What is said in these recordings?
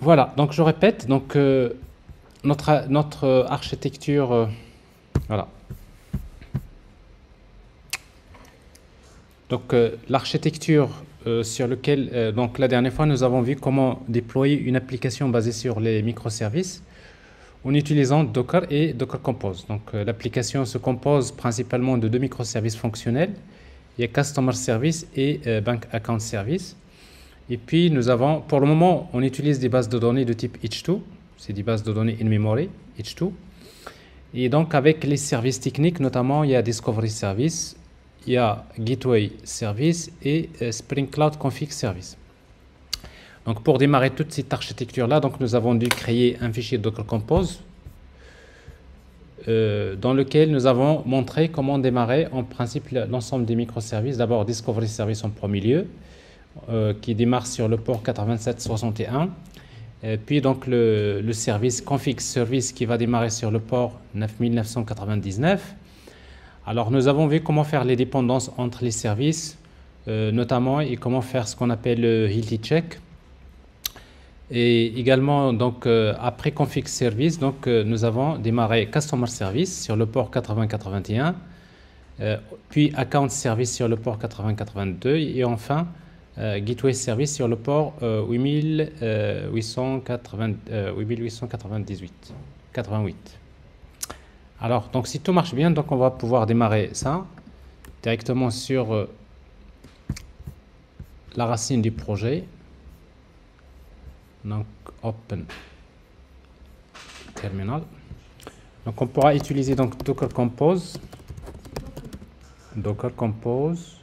Voilà, donc je répète, donc notre architecture, voilà. Donc l'architecture sur laquelle, donc la dernière fois, nous avons vu comment déployer une application basée sur les microservices en utilisant Docker et Docker Compose. Donc l'application se compose principalement de deux microservices fonctionnels. Il y a Customer Service et Bank Account Service. Et puis nous avons, pour le moment, on utilise des bases de données de type H2. C'est des bases de données in-memory, H2. Et donc avec les services techniques, notamment il y a Discovery Service, il y a Gateway Service et Spring Cloud Config Service. Donc pour démarrer toute cette architecture-là, donc nous avons dû créer un fichier Docker Compose dans lequel nous avons montré comment démarrer en principe l'ensemble des microservices. D'abord Discovery Service en premier lieu, qui démarre sur le port 8761. Puis donc le service Config Service qui va démarrer sur le port 9999. Alors nous avons vu comment faire les dépendances entre les services, notamment, et comment faire ce qu'on appelle le healthy check. Et également, donc, après Config Service, donc, nous avons démarré Customer Service sur le port 8081, puis Account Service sur le port 8082, et enfin, Gateway Service sur le port 88. Alors, donc, si tout marche bien, donc, on va pouvoir démarrer ça directement sur la racine du projet. Donc, Open Terminal. Donc, on pourra utiliser donc Docker Compose. Docker Compose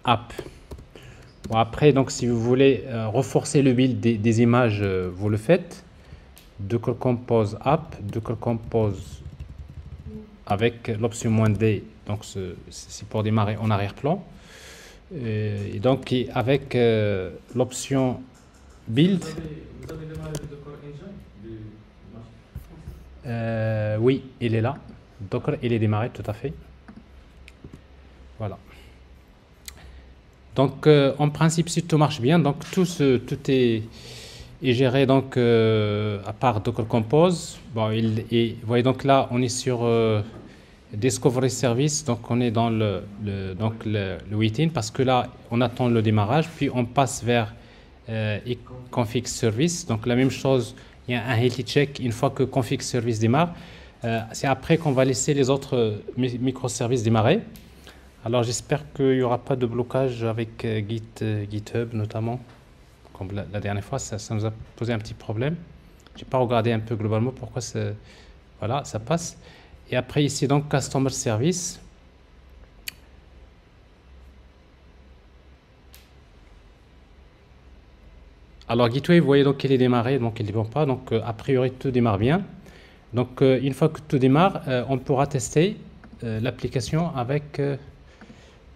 App. Bon, après, donc, si vous voulez renforcer le build des images, vous le faites. Docker Compose App, Docker Compose avec l'option "-d", donc c'est pour démarrer en arrière-plan. Et donc, avec l'option build. Vous avez démarré le Docker Engine Oui, il est là. Docker, il est démarré, tout à fait. Voilà. Donc, en principe, si tout marche bien, donc tout est géré donc à part Docker Compose. Bon, vous voyez donc là, on est sur Discovery Service, donc on est dans le waiting, parce que là, on attend le démarrage, puis on passe vers Config Service. Donc la même chose, il y a un healthy check une fois que Config Service démarre. C'est après qu'on va laisser les autres microservices démarrer. Alors j'espère qu'il n'y aura pas de blocage avec GitHub notamment. Comme la dernière fois, ça nous a posé un petit problème. Je n'ai pas regardé un peu globalement pourquoi voilà, ça passe. Et après ici donc Customer Service. Alors Gateway, vous voyez donc qu'il est démarré, donc il ne dépend pas. Donc a priori tout démarre bien. Donc une fois que tout démarre, on pourra tester l'application avec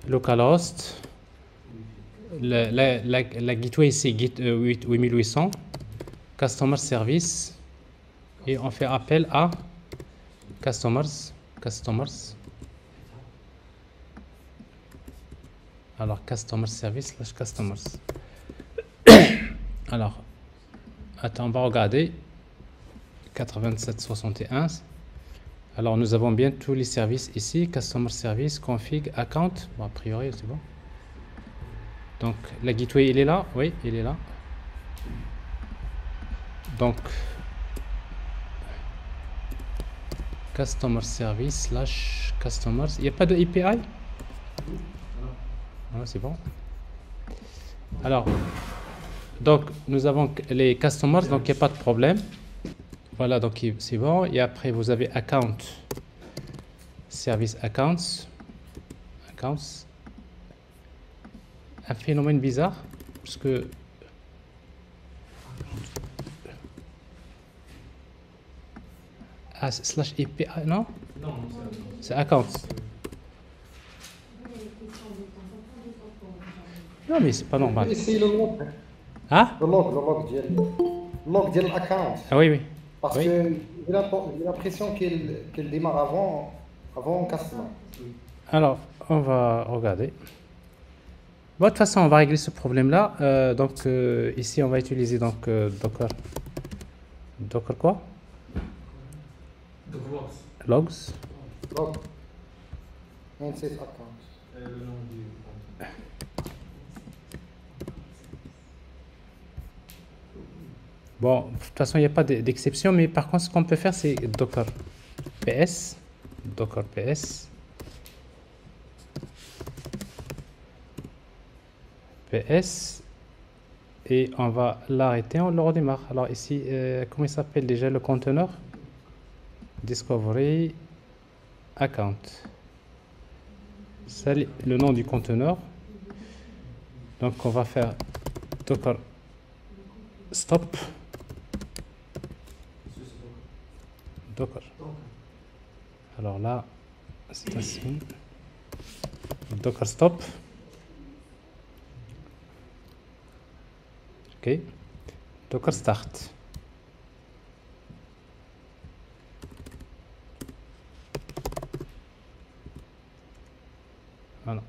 localhost. La Gateway c'est 8800, Customer Service, et on fait appel à Customers. Alors Customer Service / Customers. Alors, attends, on va regarder 8761. Alors nous avons bien tous les services ici, Customer Service, Config, Account. Bon, a priori c'est bon. Donc la Gateway, il est là. Oui, il est là. Donc Customer Service / Customers. Il n'y a pas de API? Ah, c'est bon. Alors, donc nous avons les Customers, donc il n'y a pas de problème. Voilà, donc c'est bon. Et après, vous avez Account, Service Accounts. Un phénomène bizarre, parce que / API, non? Non, c'est Accounts. Non, mais c'est pas normal. C'est le log. Ah? Le log de l'account. Ah oui, oui. Parce Oui. que j'ai l'impression qu'elle démarre avant Customer. Alors, on va regarder. Bon, de toute façon, on va régler ce problème-là. Ici, on va utiliser donc Docker. Docker quoi? Donc, Vox. Logs. Log. Insert account. Le nom du compte. Bon, de toute façon, il n'y a pas d'exception, mais par contre, ce qu'on peut faire, c'est Docker PS. Docker PS. PS. Et on va l'arrêter, on le redémarre. Alors ici, comment il s'appelle déjà le conteneur? Discovery account. C'est le nom du conteneur. Donc on va faire docker stop. Docker. Alors là, c'est ainsi. Docker stop. Ok. Docker start. Voilà.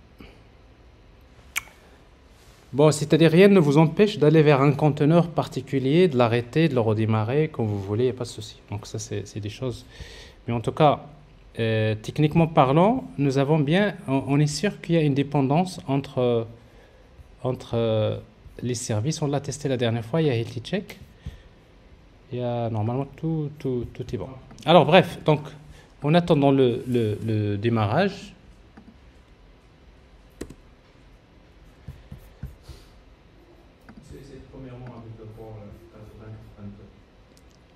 Bon, c'est-à-dire rien ne vous empêche d'aller vers un conteneur particulier, de l'arrêter, de le redémarrer, comme vous voulez, il n'y a pas de souci. Donc ça, c'est des choses. Mais en tout cas, techniquement parlant, nous avons bien, on est sûr qu'il y a une dépendance entre les services. On l'a testé la dernière fois, il y a healthy check. Il y a normalement tout est bon. Alors bref, donc en attendant le démarrage, C'est premièrement avec le port 80-82.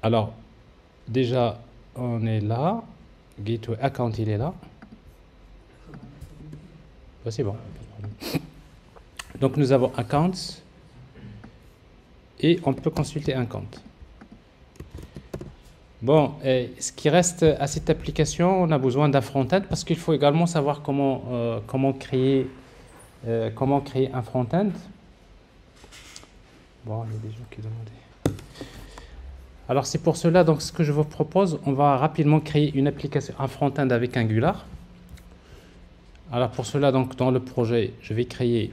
alors déjà on est là, gateway account il est là. Bah, c'est bon. Donc nous avons accounts et on peut consulter un compte. Bon, ce qui reste à cette application, on a besoin d'un front-end parce qu'il faut également savoir comment créer un front-end. Bon, il y a des gens qui demandaient. Alors c'est pour cela, donc ce que je vous propose, on va rapidement créer une application, un front-end avec Angular. Alors pour cela, donc dans le projet, je vais créer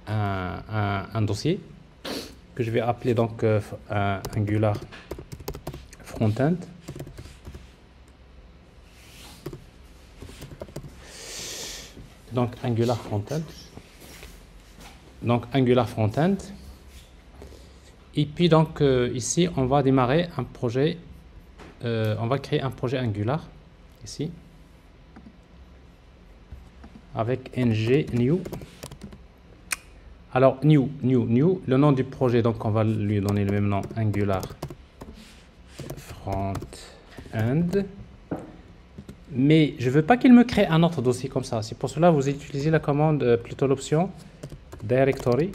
un dossier que je vais appeler donc Angular front-end. Donc Angular front-end. Donc Angular front-end. Et puis donc ici on va démarrer un projet. On va créer un projet Angular ici avec ng new. Alors new, le nom du projet, donc on va lui donner le même nom, Angular front-end. Mais je veux pas qu'il me crée un autre dossier comme ça. C'est pour cela que vous utilisez la commande, plutôt l'option directory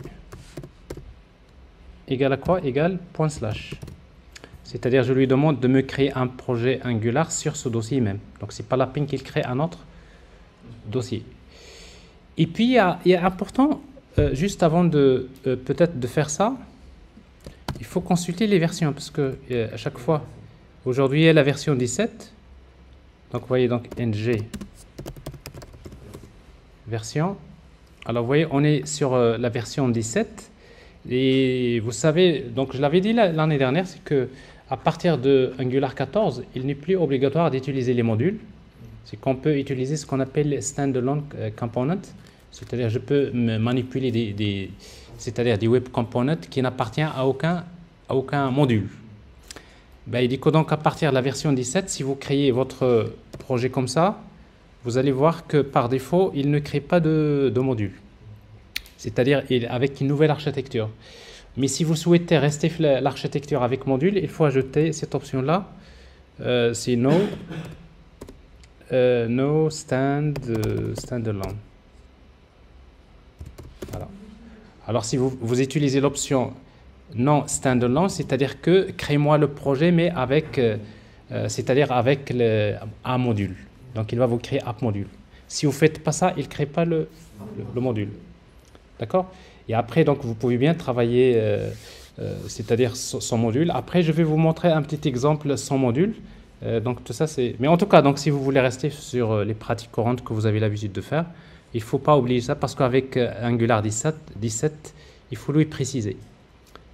égale à quoi? Égale /. C'est-à-dire je lui demande de me créer un projet Angular sur ce dossier même. Donc c'est pas la peine qu'il crée un autre dossier. Et puis il y a important, juste avant de peut-être de faire ça, il faut consulter les versions parce que à chaque fois, aujourd'hui il y a la version 17. Donc vous voyez donc ng version. Alors vous voyez on est sur la version 17 et vous savez, donc je l'avais dit l'année dernière, c'est que à partir de Angular 14, il n'est plus obligatoire d'utiliser les modules. C'est qu'on peut utiliser ce qu'on appelle standalone component, c'est-à-dire je peux manipuler c'est-à-dire des web components qui n'appartiennent à aucun module. Ben, il dit que donc à partir de la version 17, si vous créez votre projet comme ça, vous allez voir que par défaut, il ne crée pas de module. C'est-à-dire avec une nouvelle architecture. Mais si vous souhaitez rester l'architecture avec module, il faut ajouter cette option-là. C'est no standalone. Voilà. Alors si vous utilisez l'option non standalone, c'est-à-dire que crée-moi le projet, mais avec, c'est-à-dire avec un module. Donc il va vous créer un module. Si vous ne faites pas ça, il ne crée pas le module. D'accord? Et après, donc, vous pouvez bien travailler, c'est-à-dire sans module. Après, je vais vous montrer un petit exemple sans module. Donc tout ça, c'est... Mais en tout cas, donc, si vous voulez rester sur les pratiques courantes que vous avez l'habitude de faire, Il ne faut pas oublier ça parce qu'avec Angular 17, il faut lui préciser.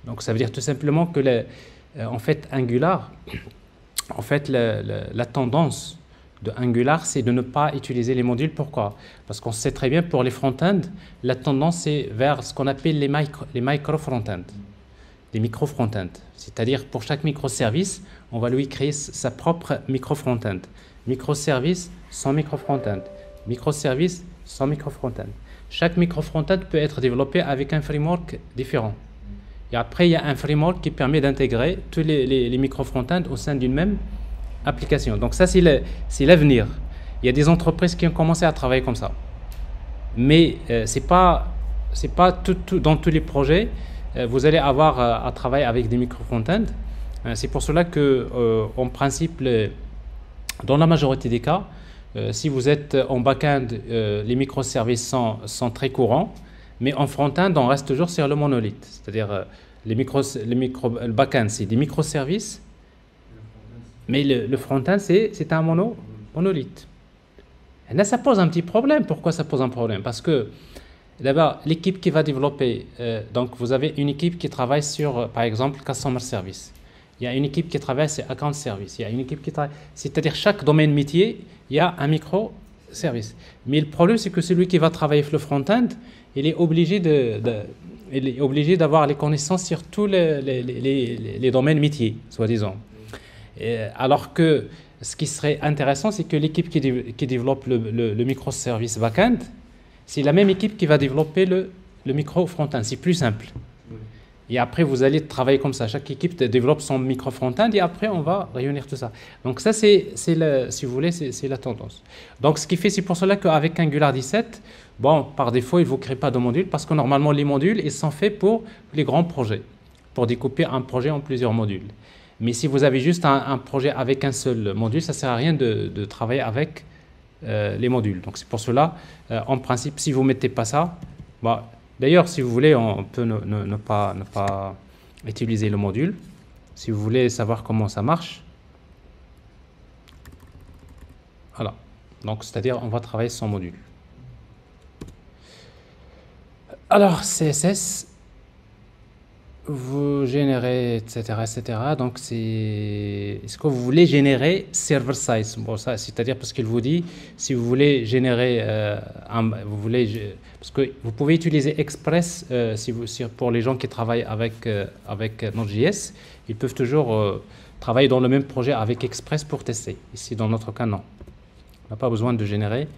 Donc ça veut dire tout simplement que en fait Angular, en fait la tendance de Angular, c'est de ne pas utiliser les modules. Pourquoi? Parce qu'on sait très bien pour les front-end, la tendance est vers ce qu'on appelle les micro-front-end, les micro-front-end. C'est-à-dire pour chaque microservice, on va lui créer sa propre micro-front-end. Microservice sans micro-front-end. Microservice sans micro-front-end. Chaque micro-front-end peut être développé avec un framework différent. Et après, il y a un framework qui permet d'intégrer tous les micro-front-end au sein d'une même application. Donc ça, c'est l'avenir. Il y a des entreprises qui ont commencé à travailler comme ça. Mais c'est pas dans tous les projets, vous allez avoir à travailler avec des micro-front-end. C'est pour cela que, en principe, dans la majorité des cas, si vous êtes en back-end, les microservices sont très courants, mais en front-end, on reste toujours sur le monolithe. C'est-à-dire, le back-end, c'est des microservices, mais le front-end, c'est un monolithe. Et là, ça pose un petit problème. Pourquoi ça pose un problème? Parce que, d'abord, l'équipe qui va développer, donc vous avez une équipe qui travaille sur, par exemple, Customer Service. Il y a une équipe qui travaille sur Account Service. Il y a une équipe qui travaille... C'est-à-dire, chaque domaine métier, il y a un microservice. Mais le problème, c'est que celui qui va travailler le front-end, il est obligé d'avoir les connaissances sur tous les domaines métiers, soi-disant. Alors que ce qui serait intéressant, c'est que l'équipe qui développe le microservice back-end, c'est la même équipe qui va développer le micro front-end. C'est plus simple. Et après, vous allez travailler comme ça. Chaque équipe développe son micro front-end et après, on va réunir tout ça. Donc ça, si vous voulez, c'est la tendance. Donc ce qui fait, c'est pour cela qu'avec Angular 17, bon, par défaut, il ne vous crée pas de modules parce que normalement, les modules, ils sont faits pour les grands projets, pour découper un projet en plusieurs modules. Mais si vous avez juste un projet avec un seul module, ça ne sert à rien de travailler avec les modules. Donc c'est pour cela, en principe, si vous ne mettez pas ça, bah, d'ailleurs, si vous voulez, on peut ne pas utiliser le module. Si vous voulez savoir comment ça marche, voilà. Donc c'est-à-dire, on va travailler sans module. Alors, CSS, vous générez, etc., etc. Donc, est-ce que vous voulez générer server size? Bon, ça, c'est-à-dire parce qu'il vous dit, si vous voulez générer, parce que vous pouvez utiliser Express pour les gens qui travaillent avec Node.js, ils peuvent toujours travailler dans le même projet avec Express pour tester. Ici, dans notre cas, non. On n'a pas besoin de générer.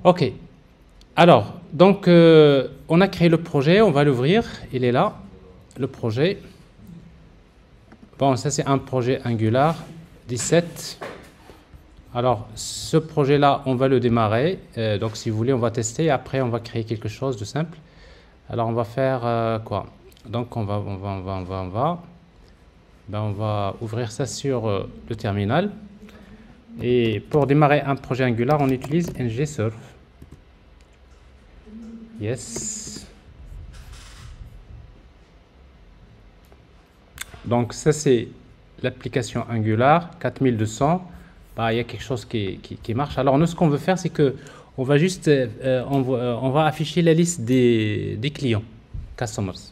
OK. Alors, donc, on a créé le projet, on va l'ouvrir, il est là, le projet. Bon, ça c'est un projet Angular 17. Alors, ce projet-là, on va le démarrer. Donc, si vous voulez, on va tester, et après, on va créer quelque chose de simple. Alors, on va faire quoi? Donc, on va ouvrir ça sur le terminal. Et pour démarrer un projet Angular, on utilise ngSurf. Yes. Donc ça c'est l'application Angular 4200. Bah, il y a quelque chose qui marche. Alors nous ce qu'on veut faire c'est que on va juste on va afficher la liste des clients customers.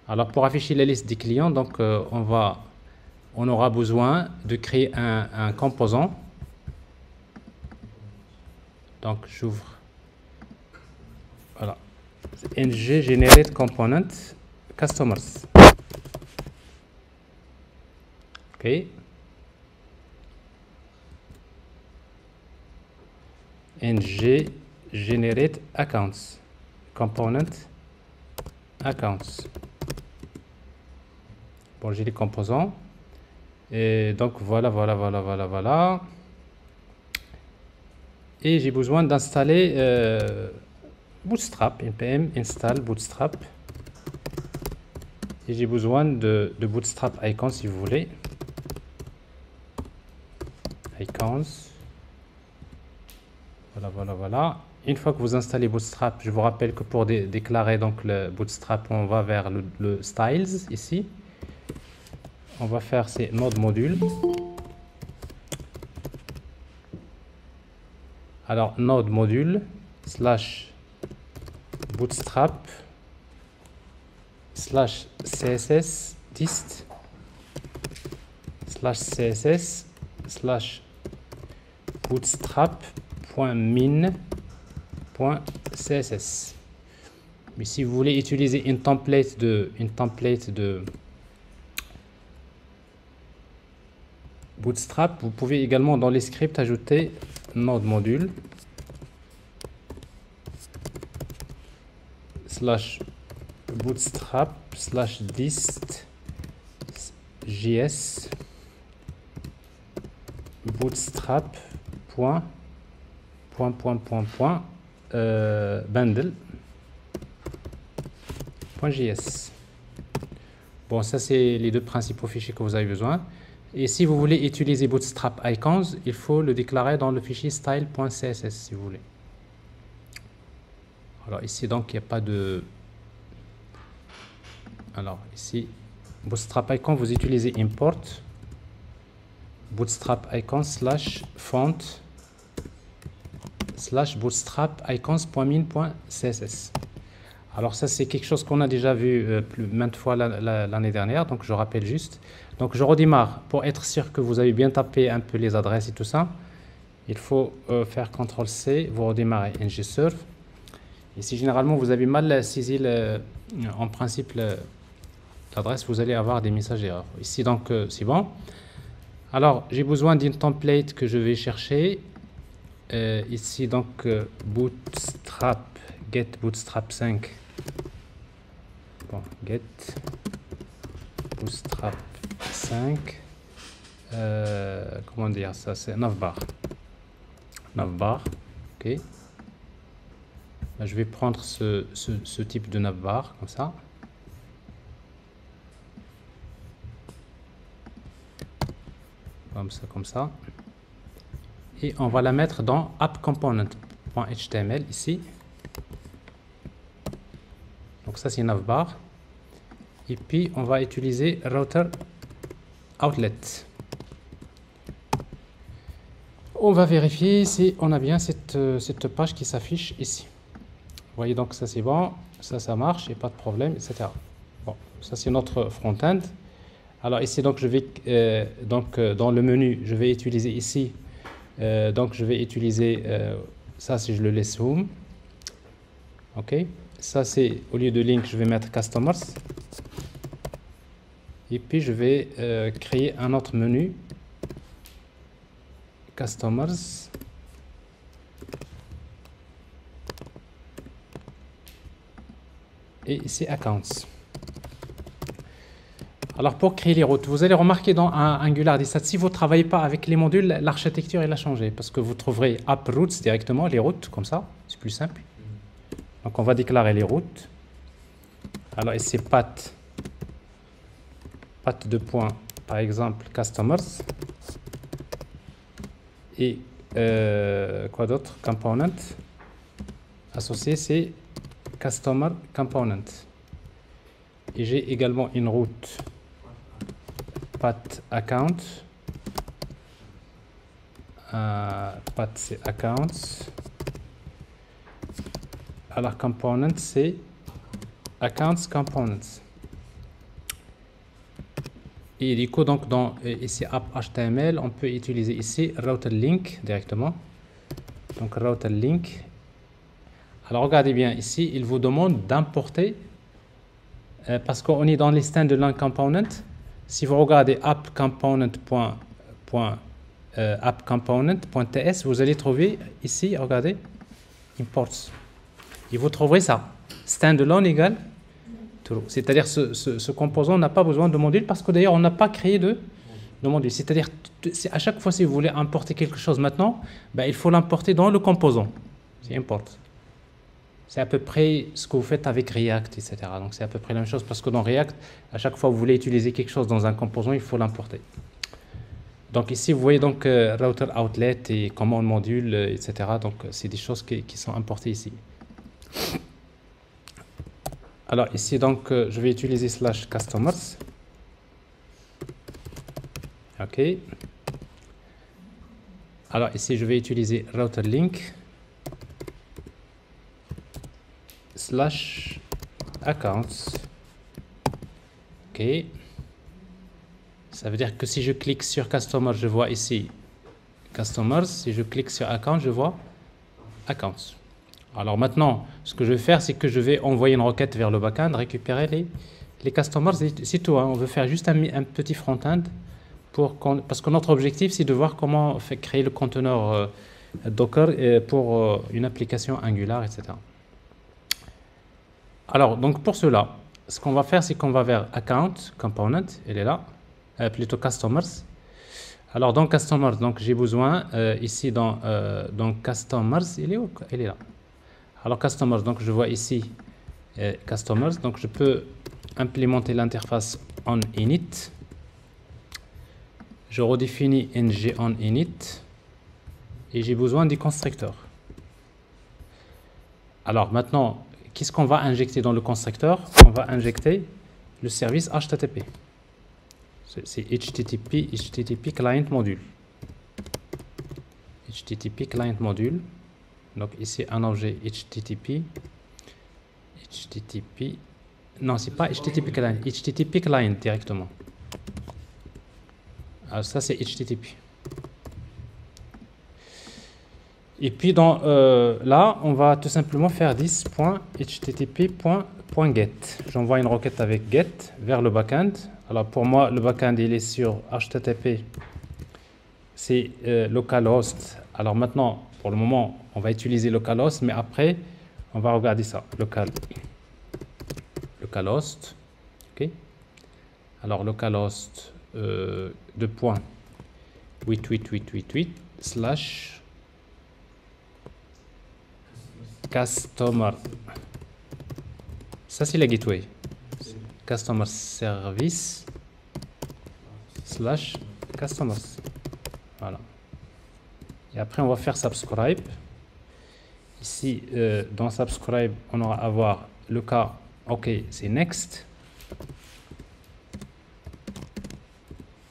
Alors pour afficher la liste des clients donc on aura besoin de créer un composant. Donc j'ouvre. Voilà. ng generate component customers. OK. ng generate accounts component accounts. Bon, j'ai les composants. Et donc voilà. Et j'ai besoin d'installer Bootstrap, npm install Bootstrap. Et j'ai besoin de Bootstrap icon si vous voulez. Icons. Voilà. Une fois que vous installez Bootstrap, je vous rappelle que pour déclarer donc le Bootstrap, on va vers le styles ici. On va faire ces node modules. Alors, node module slash bootstrap slash css dist slash css slash bootstrap.min.css. Mais si vous voulez utiliser une template de Bootstrap, vous pouvez également dans les scripts ajouter node module slash bootstrap slash dist js bootstrap bundle.js. Bon, ça c'est les deux principaux fichiers que vous avez besoin. Et si vous voulez utiliser Bootstrap Icons, il faut le déclarer dans le fichier style.css si vous voulez. Alors ici donc il n'y a pas de... Alors ici, Bootstrap Icon, vous utilisez import Bootstrap Icons slash font slash bootstrap icons.min.css. Alors ça c'est quelque chose qu'on a déjà vu maintes fois l'année dernière, donc je rappelle juste. Donc je redémarre pour être sûr que vous avez bien tapé un peu les adresses et tout ça. Il faut faire CTRL-C, vous redémarrez ngServe. Et si généralement vous avez mal saisi en principe l'adresse, vous allez avoir des messages d'erreur. Ici donc c'est bon. Alors j'ai besoin d'une template que je vais chercher. Ici donc bootstrap, get bootstrap 5. Bon, get bootstrap 5. Comment dire ça? C'est navbar. Navbar, ok. Là, je vais prendre ce type de navbar comme ça. Comme ça. Et on va la mettre dans appcomponent.html ici. Donc ça c'est navbar. Et puis on va utiliser router outlet. On va vérifier si on a bien cette page qui s'affiche ici. Vous voyez donc ça c'est bon, ça marche et pas de problème, etc. Bon, ça c'est notre front-end. Alors ici donc je vais dans le menu, je vais utiliser ici. Donc je vais utiliser ça si je le laisse home. Ok. Ça c'est au lieu de link, je vais mettre customers. Et puis je vais créer un autre menu. Customers. Et ici accounts. Alors pour créer les routes, vous allez remarquer dans Angular 17, si vous ne travaillez pas avec les modules, l'architecture elle a changé parce que vous trouverez app routes directement, les routes comme ça, c'est plus simple. Donc on va déclarer les routes. Alors ici path de point, par exemple customers. Et quoi d'autre? Component. Associé c'est customer component. Et j'ai également une route path account. Path c'est accounts. Alors component c'est accounts components. Et du coup donc dans ici app HTML on peut utiliser ici router link directement. Donc router link. Alors regardez bien ici il vous demande d'importer parce qu'on est dans les standalone component. Si vous regardez appcomponent.ts, vous allez trouver ici, regardez, imports. Et vous trouverez ça, standalone égale true. C'est-à-dire ce composant n'a pas besoin de module parce que d'ailleurs on n'a pas créé de module. C'est-à-dire à chaque fois si vous voulez importer quelque chose maintenant, ben, il faut l'importer dans le composant. C'est import. C'est à peu près ce que vous faites avec React, etc. Donc c'est à peu près la même chose parce que dans React, à chaque fois que vous voulez utiliser quelque chose dans un composant, il faut l'importer. Donc ici, vous voyez donc router outlet et command module, etc. Donc c'est des choses qui sont importées ici. Alors ici, donc, je vais utiliser slash customers. OK. Alors ici, je vais utiliser router link. slash accounts. Ok. Ça veut dire que si je clique sur customer, je vois ici customers. Si je clique sur account, je vois accounts. Alors maintenant, ce que je vais faire, c'est que je vais envoyer une requête vers le backend, récupérer les customers, c'est tout. Hein. On veut faire juste un petit front-end parce que notre objectif, c'est de voir comment créer le conteneur Docker pour une application Angular, etc. Alors, donc pour cela, ce qu'on va faire, c'est qu'on va vers Account, Component, elle est là, plutôt Customers. Alors, dans Customers, donc j'ai besoin, ici dans Customers, il est où? Il est là. Alors, Customers, donc je vois ici Customers, donc je peux implémenter l'interface onInit. Je redéfinis ng onInit et j'ai besoin du constructeur. Alors maintenant, qu'est-ce qu'on va injecter dans le constructeur? On va injecter le service HTTP. C'est HTTP client module. HTTP client module. Donc ici un objet HTTP. Non, c'est pas HTTP client. HTTP client directement. Alors ça c'est HTTP. Et puis là, on va tout simplement faire 10.http.get. J'envoie une requête avec get vers le backend. Alors pour moi, le backend il est sur HTTP. C'est localhost. Alors maintenant, pour le moment, on va utiliser localhost, mais après, on va regarder ça. Localhost. Ok. Alors localhost 2.888888 slash customer. Ça c'est la gateway. Customer service slash customers. Voilà. Et après on va faire subscribe. Ici dans subscribe on aura à avoir le cas. Ok, c'est next.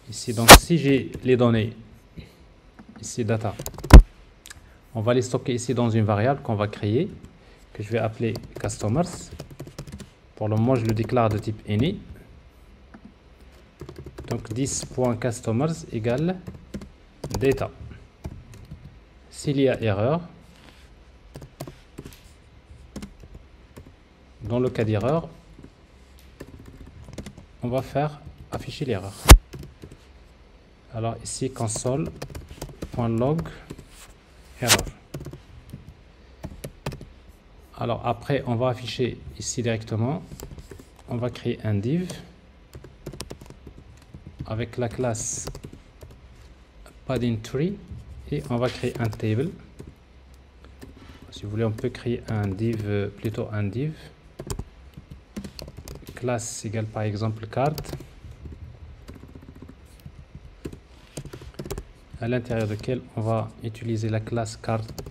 Ici donc si j'ai les données ici data. On va les stocker ici dans une variable qu'on va créer, que je vais appeler customers. Pour le moment, je le déclare de type any. Donc 10.customers égale data. S'il y a erreur, dans le cas d'erreur, on va faire afficher l'erreur. Alors ici console.log error. Alors après, on va afficher ici directement. On va créer un div avec la classe padding3 et on va créer un table. Si vous voulez, on peut créer un div, plutôt un div. Classe égale par exemple carte, à l'intérieur duquel on va utiliser la classe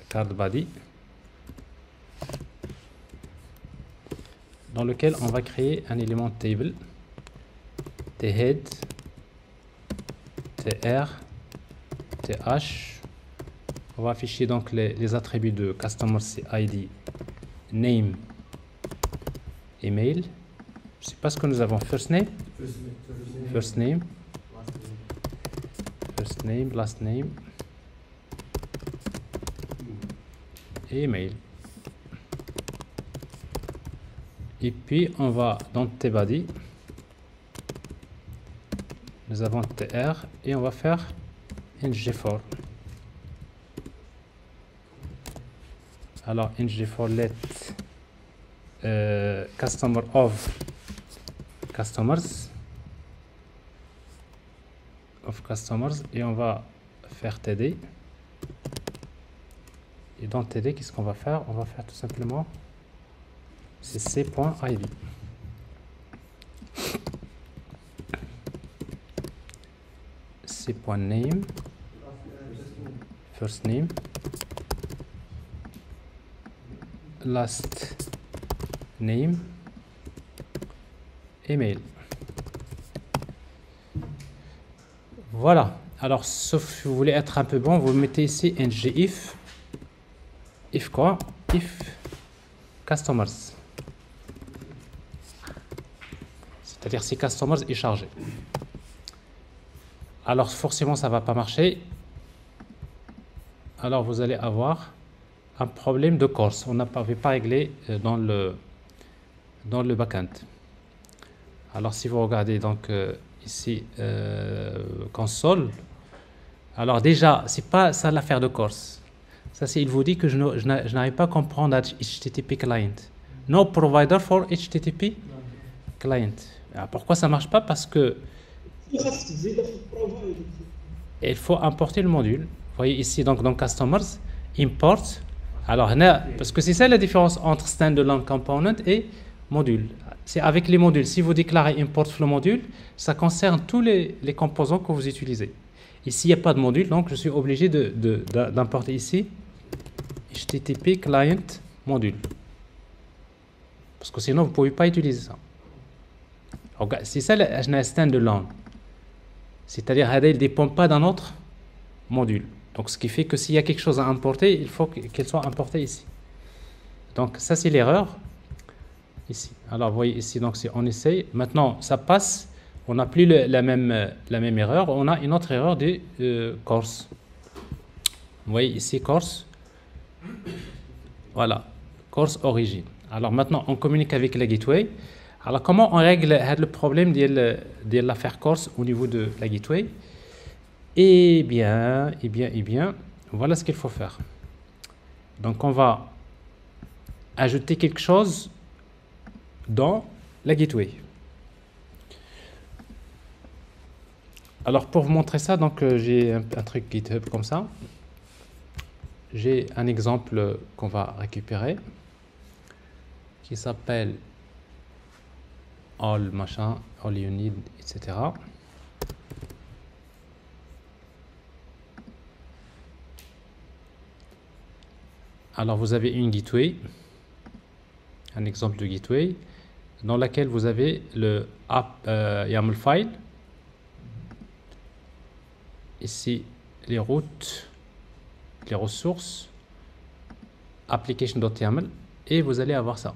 cardBody, dans lequel on va créer un élément table, thead, tr, th. On va afficher donc les attributs de customer, c'est ID, name, email. Je ne sais pas ce que nous avons. First name, last name, et email. Et puis on va dans tbody, nous avons tr et on va faire ng4. Alors ng4 let customer of customers et on va faire td. Et dans td, qu'est-ce qu'on va faire? On va faire tout simplement c'est c.id. c.name, first name, last name, email. Voilà. Alors, sauf si vous voulez être un peu bon, vous mettez ici ng if quoi? If customers. C'est-à-dire si customers est chargé. Alors forcément ça va pas marcher. Alors vous allez avoir un problème de course. On n'avait pas réglé dans le backend. Alors si vous regardez donc ici console, alors déjà c'est pas ça l'affaire de course. Ça c'est il vous dit que je n'arrive pas à comprendre HTTP client. No provider for HTTP client. Alors, pourquoi ça marche pas? Parce que il faut importer le module. Vous voyez ici donc dans customers import. Alors parce que c'est ça la différence entre standalone component et module. C'est avec les modules. Si vous déclarez import flow module, ça concerne tous les composants que vous utilisez. Ici, il n'y a pas de module, donc je suis obligé d'importer ici HTTP client module. Parce que sinon, vous ne pouvez pas utiliser ça. C'est ça le standalone. C'est-à-dire qu'il ne dépend pas d'un autre module. Donc, ce qui fait que s'il y a quelque chose à importer, il faut qu'elle soit importée ici. Donc, ça, c'est l'erreur. Ici. Alors, vous voyez ici, donc si on essaye, maintenant, ça passe. On n'a plus la même erreur. On a une autre erreur de course. Vous voyez ici, course. Voilà, course origine. Alors, maintenant, on communique avec la gateway. Alors, comment on règle le problème de l'affaire course au niveau de la gateway? Eh bien, voilà ce qu'il faut faire. Donc, on va ajouter quelque chose dans la gateway. Alors, pour vous montrer ça, donc j'ai un truc GitHub comme ça. J'ai un exemple qu'on va récupérer qui s'appelle all machin, all you need, etc. Alors, vous avez une gateway, un exemple de gateway, dans laquelle vous avez le app YAML file. Ici, les routes, les ressources, application.yaml, et vous allez avoir ça.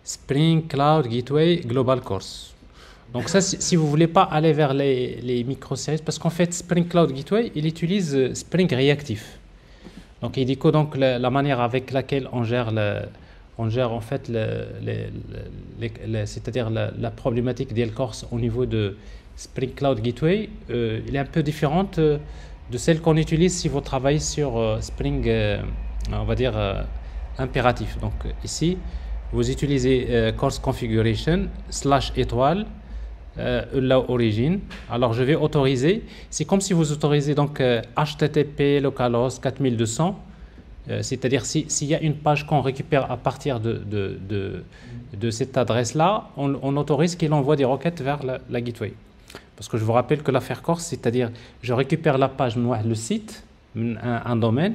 Spring Cloud Gateway Global Course. Donc ça, si vous voulez pas aller vers les microservices, parce qu'en fait, Spring Cloud Gateway, il utilise Spring Reactif. Donc il dit que donc la manière avec laquelle on gère en fait c'est-à-dire la problématique des courses au niveau de Spring Cloud Gateway, il est un peu différente de celle qu'on utilise si vous travaillez sur Spring, on va dire impératif. Donc ici, vous utilisez course configuration /étoile la origine. Alors je vais autoriser. C'est comme si vous autorisez donc HTTP localhost 4200. C'est-à-dire s'il y a une page qu'on récupère à partir de cette adresse-là, on autorise qu'il envoie des requêtes vers la gateway. Parce que je vous rappelle que l'affaire course, c'est-à-dire je récupère la page, le site, un domaine,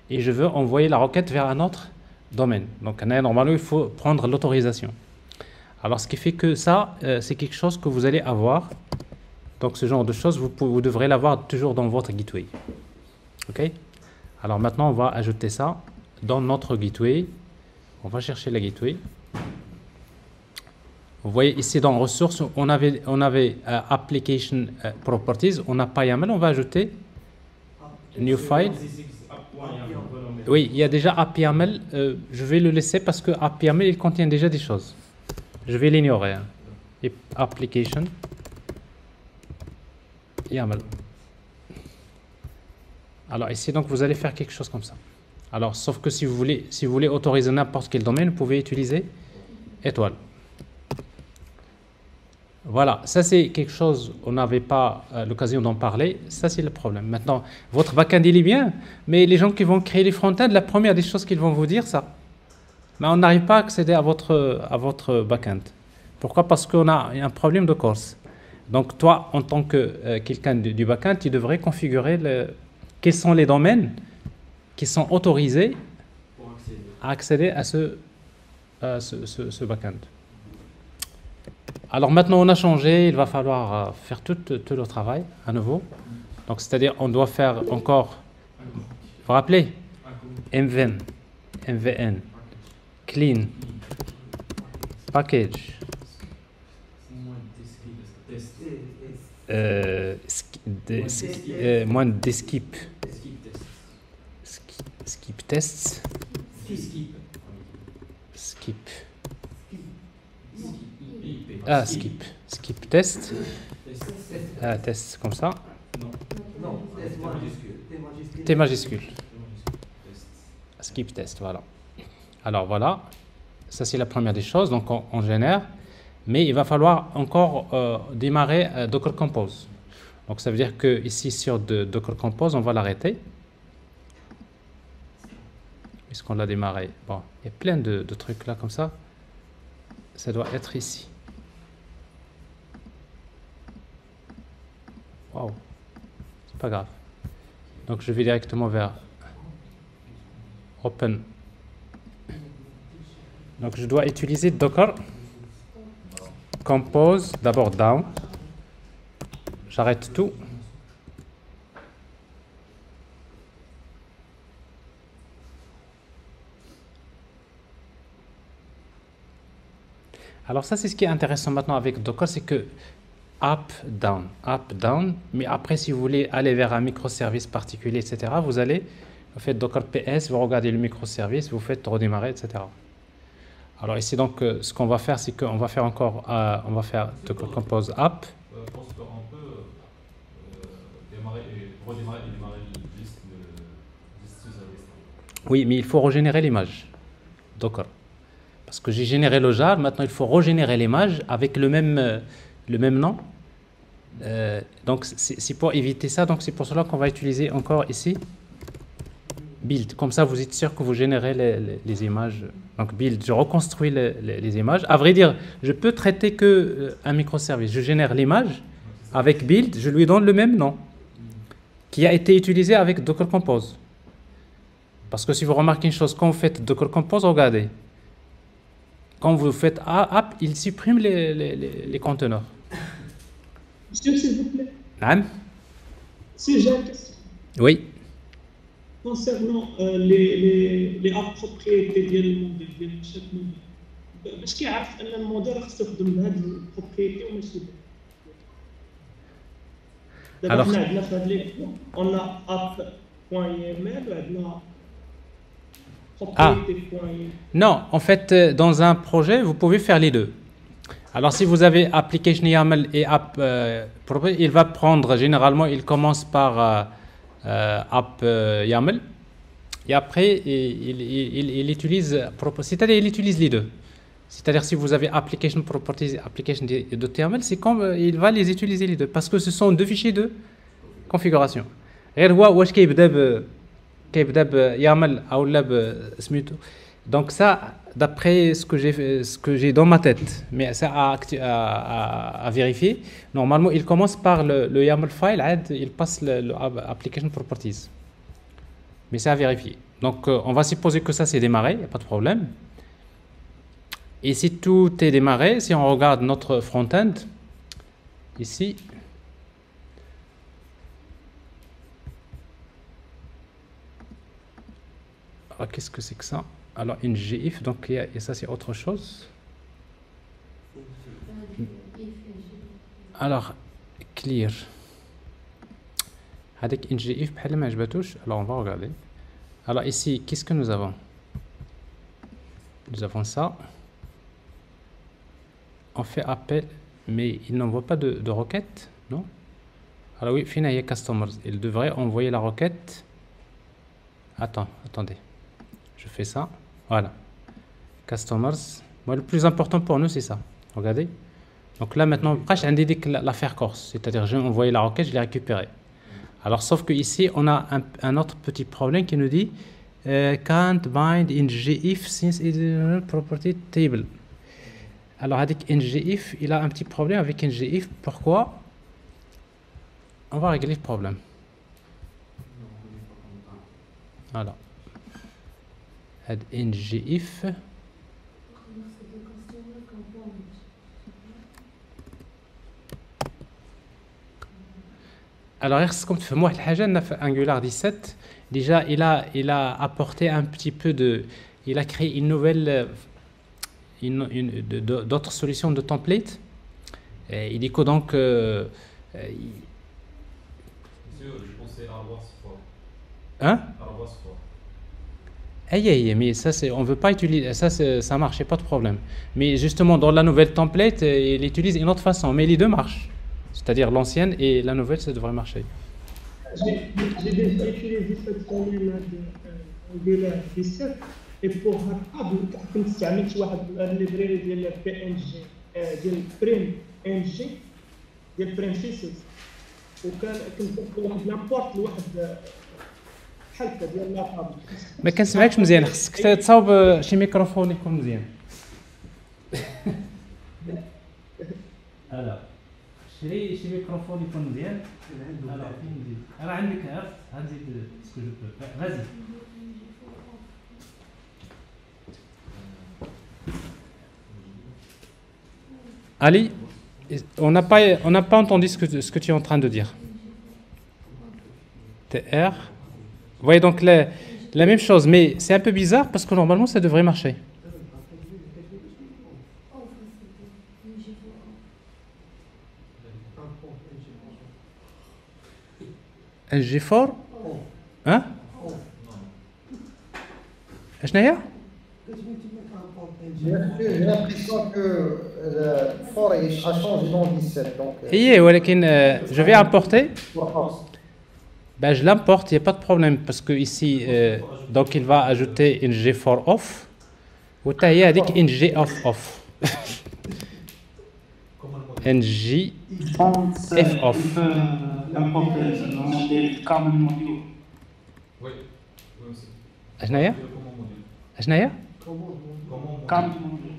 et je veux envoyer la requête vers un autre domaine. Donc normalement, il faut prendre l'autorisation. Alors ce qui fait que ça, c'est quelque chose que vous allez avoir. Donc ce genre de choses, vous devrez l'avoir toujours dans votre gateway. OK? Alors maintenant, on va ajouter ça dans notre gateway. On va chercher la gateway. Vous voyez ici dans ressources, on avait application properties, on n'a pas YAML, on va ajouter new file. Oui, il y a déjà AppYAML. Je vais le laisser parce que AppYAML il contient déjà des choses. Je vais l'ignorer. Hein. Et application YAML. Alors ici donc vous allez faire quelque chose comme ça. Alors sauf que si vous voulez autoriser n'importe quel domaine, vous pouvez utiliser étoile. Voilà, ça c'est quelque chose, on n'avait pas l'occasion d'en parler, ça c'est le problème. Maintenant, votre backend il est bien, mais les gens qui vont créer les front-end, la première des choses qu'ils vont vous dire, ça. Mais on n'arrive pas à accéder à votre backend. Pourquoi? Parce qu'on a un problème de course. Donc toi, en tant que quelqu'un du backend, tu devrais configurer quels sont les domaines qui sont autorisés à accéder à ce backend. Alors maintenant on a changé, il va falloir faire tout le travail à nouveau. Donc c'est-à-dire on doit faire encore, vous vous rappelez, MVN, clean, package, moins des skip. Skip tests. Skip. Ah, skip. Skip test. Ah, test comme ça. Non, T majuscule. Skip test, voilà. Alors voilà, ça c'est la première des choses, donc on génère, mais il va falloir encore démarrer Docker Compose. Donc ça veut dire que ici sur Docker Compose, on va l'arrêter. Puisqu'on l'a démarré. Bon, il y a plein de trucs là comme ça. Ça doit être ici. Waouh, c'est pas grave. Donc je vais directement vers Open. Donc je dois utiliser Docker Compose, d'abord down. J'arrête tout. Alors ça c'est ce qui est intéressant maintenant avec Docker, c'est que up, down, mais après si vous voulez aller vers un microservice particulier, etc., vous faites Docker PS, vous regardez le microservice, vous faites redémarrer, etc. Alors ici donc ce qu'on va faire, c'est qu'on va faire encore, on va faire Docker Compose App. Je pense qu'on peut redémarrer et démarrer une liste sous-service. Oui, mais il faut régénérer l'image. Docker. Parce que j'ai généré le jar, maintenant il faut régénérer l'image avec le même nom. Donc c'est pour éviter ça, donc c'est pour cela qu'on va utiliser encore ici build. Comme ça vous êtes sûr que vous générez les images. Donc build, je reconstruis les images. À vrai dire, je peux traiter que un microservice. Je génère l'image avec build, je lui donne le même nom qui a été utilisé avec Docker Compose. Parce que si vous remarquez une chose, quand vous faites Docker Compose, regardez. Quand vous faites app, il supprime les conteneurs. Monsieur, s'il vous plaît. Hein? Si j'ai une question. Oui. Concernant les propriétés ديال chaque modèle. باش كيعرف ان الموديل خصو يخدم بهاد البروبريتي وماشي دابا حنا عندنا في هاد لي on a app.yml وعندنا Non, en fait, dans un projet, vous pouvez faire les deux. Alors, si vous avez application YAML et app, il va prendre, généralement, il commence par app YAML. Et après, il utilise, c'est-à-dire, il utilise les deux. C'est-à-dire, si vous avez application properties, application de YAML, c'est comme, il va les utiliser les deux. Parce que ce sont deux fichiers de configuration. Donc ça, d'après ce que j'ai dans ma tête, mais ça à vérifier, normalement il commence par le YAML file, il passe le application properties. Mais c'est à vérifier. Donc on va supposer que ça c'est démarré, il n'y a pas de problème. Et si tout est démarré, si on regarde notre front-end, ici, qu'est-ce que c'est que ça? Alors, une GIF, donc et ça c'est autre chose. Alors, clear. Avec une GIF, alors on va regarder. Alors ici, qu'est-ce que nous avons? Nous avons ça. On fait appel, mais il n'envoie pas de requête, non? Alors oui, finalement, customers. Il devrait envoyer la requête. Attendez. Je fais ça, voilà. Customers. Moi, le plus important pour nous, c'est ça. Regardez. Donc là, maintenant, je indique l'affaire Corse. C'est-à-dire, j'ai envoyé la requête, je l'ai récupérée. Alors, sauf que ici, on a un autre petit problème qui nous dit can't bind in GIF since it is a property table. Alors, avec ngif, il a un petit problème avec ngif. Pourquoi? On va régler le problème. Voilà. Add ngif. Alors, comme tu fais moi, Angular 17, déjà, il a apporté un petit peu de, il a créé une nouvelle, d'autres solutions de template Et il dit que donc Monsieur, je pensais arroba sport. hein? Arroba sport. Mais ça c'est on veut pas utiliser ça ça marche, y a pas de problème. Mais justement dans la nouvelle template, il utilise une autre façon, mais les deux marchent. C'est-à-dire l'ancienne et la nouvelle, ça devrait marcher. J'ai déjà utilisé cette formule Angular 17 et pour قبل كنت استعملت واحد الليبراري ديال بي ان جي ديال بريم ان جي ديال برينسيسز وكان كنت واحد لامبورت لواحد بحال هكا ديال لاباب ما كنسمعكش مزيان، خصك تصاوب شي ميكروفون يكون مزيان. هلا شري شي ميكروفون يكون مزيان. هلا فين نزيد؟ راه عندك عرفت غنزيد سكو جو بو غازي. Ali, on n'a pas entendu ce que tu es en train de dire. TR. Vous voyez donc la même chose, mais c'est un peu bizarre parce que normalement ça devrait marcher. NG4 hein? شناهي؟ J'ai l'impression que le fort a changé dans 17. Donc, Je vais importer. pour- Ben, je l'importe, il n'y a pas de problème parce que ici, donc il va ajouter une G4 off. Ou taille avec une G off. NG F off. Importer le modèle common module. Oui, oui, monsieur. أشناهي؟ Comment module? أشناهي؟ Comment module? Common module.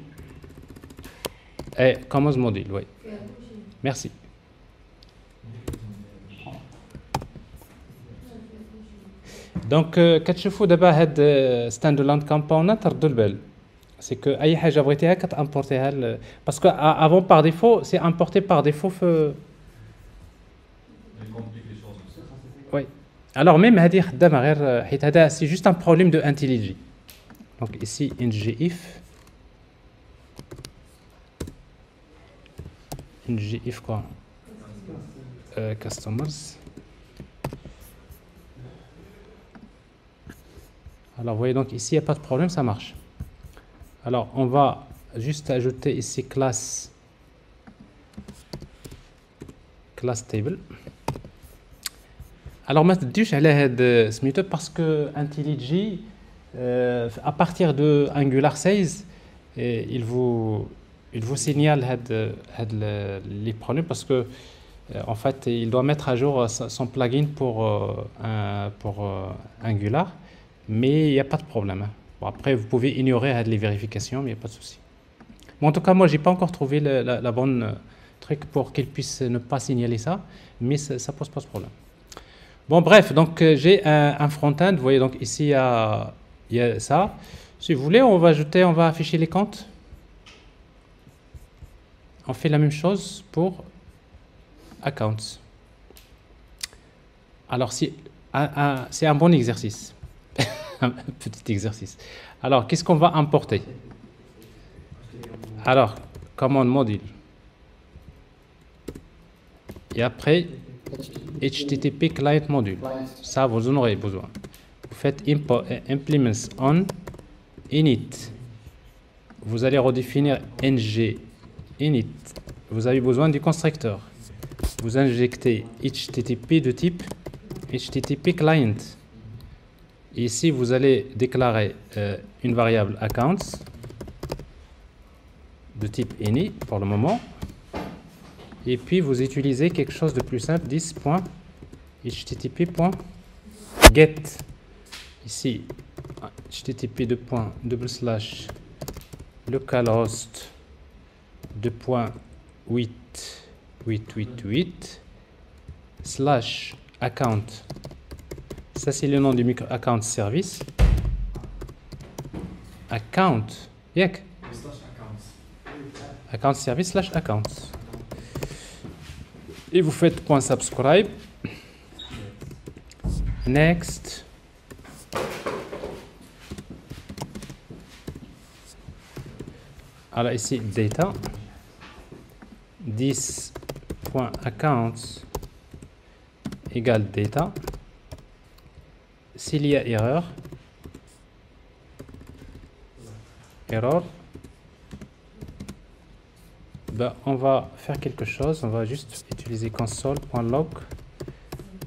Commons module, oui. Merci. Donc, كتشوفوا دابا هاد stand alone component ردوا البال. C'est que أي حاجة بغيتيها كتimportيها parce que avant par défaut, c'est importé par défaut في Elle complique les choses, monsieur. Oui. Alors même هذه خدامة غير حيت هذا c'est juste un problème de IntelliJ. Donc ici ngif quoi customers. Alors vous voyez donc ici il n'y a pas de problème, ça marche. Alors on va juste ajouter ici class table. Alors ما تديوش على هاد سميتو parce que IntelliJ à partir de Angular 16 il vous signale les problèmes parce que en fait il doit mettre à jour son plugin pour Angular, mais il n'y a pas de problème. Bon, après vous pouvez ignorer les vérifications, mais il n'y a pas de souci. Bon, en tout cas moi j'ai pas encore trouvé la bonne truc pour qu'il puisse ne pas signaler ça, mais ça pose pas de problème. Bon bref, donc j'ai un front-end, vous voyez donc ici il y a ça. Si vous voulez, on va afficher les comptes. On fait la même chose pour accounts. Alors c'est un bon exercice, un petit exercice. Alors qu'est-ce qu'on va importer? Alors commande module. Et après HTTP client module. Ça vous en aurez besoin. Vous faites implements on init. Vous allez redéfinir ng init. Vous avez besoin du constructeur. Vous injectez HTTP de type HTTP client. Et ici, vous allez déclarer une variable accounts de type any pour le moment. Et puis, vous utilisez quelque chose de plus simple, 10.http.get. Ici, http localhost 2.8.8.8 account. Ça, c'est le nom du micro account service. Account. Yek. Account service / accounts. Et vous faites .subscribe. Next. Alors ici, data. 10 10.accounts égale data. S'il y a erreur, ben, on va faire quelque chose, on va juste utiliser console.log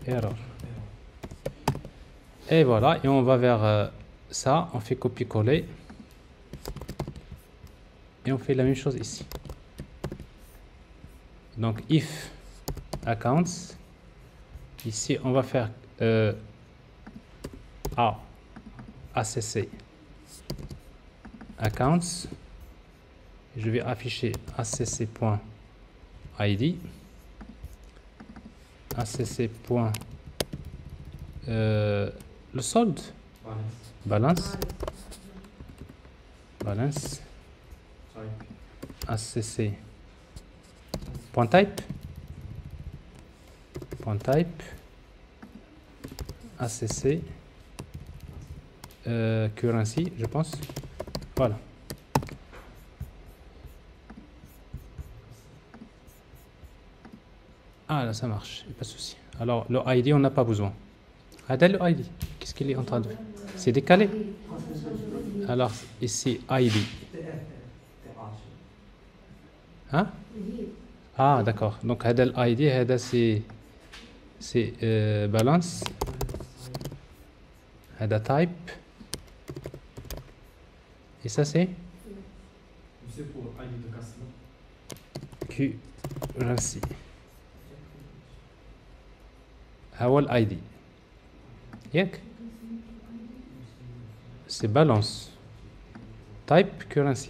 error. Et voilà, et on va vers ça, on fait copier-coller. Et on fait la même chose ici. Donc if accounts, ici on va faire ACC accounts. Je vais afficher acc.id, acc. Le solde, balance, acc.type, acc currency, je pense. Voilà. Ah là, ça marche, pas de souci. Alors le ID, on n'a pas besoin. Adèle, le ID, qu'est-ce qu'il est en train de faire? C'est décalé. Alors ici ID. Hein? Ah d'accord. Donc Adèle ID, Adèle c'est balance. Adèle type. Et ça c'est? C'est pour ID de customer. Currency. Hawal ID. Yak? C'est balance. Type currency.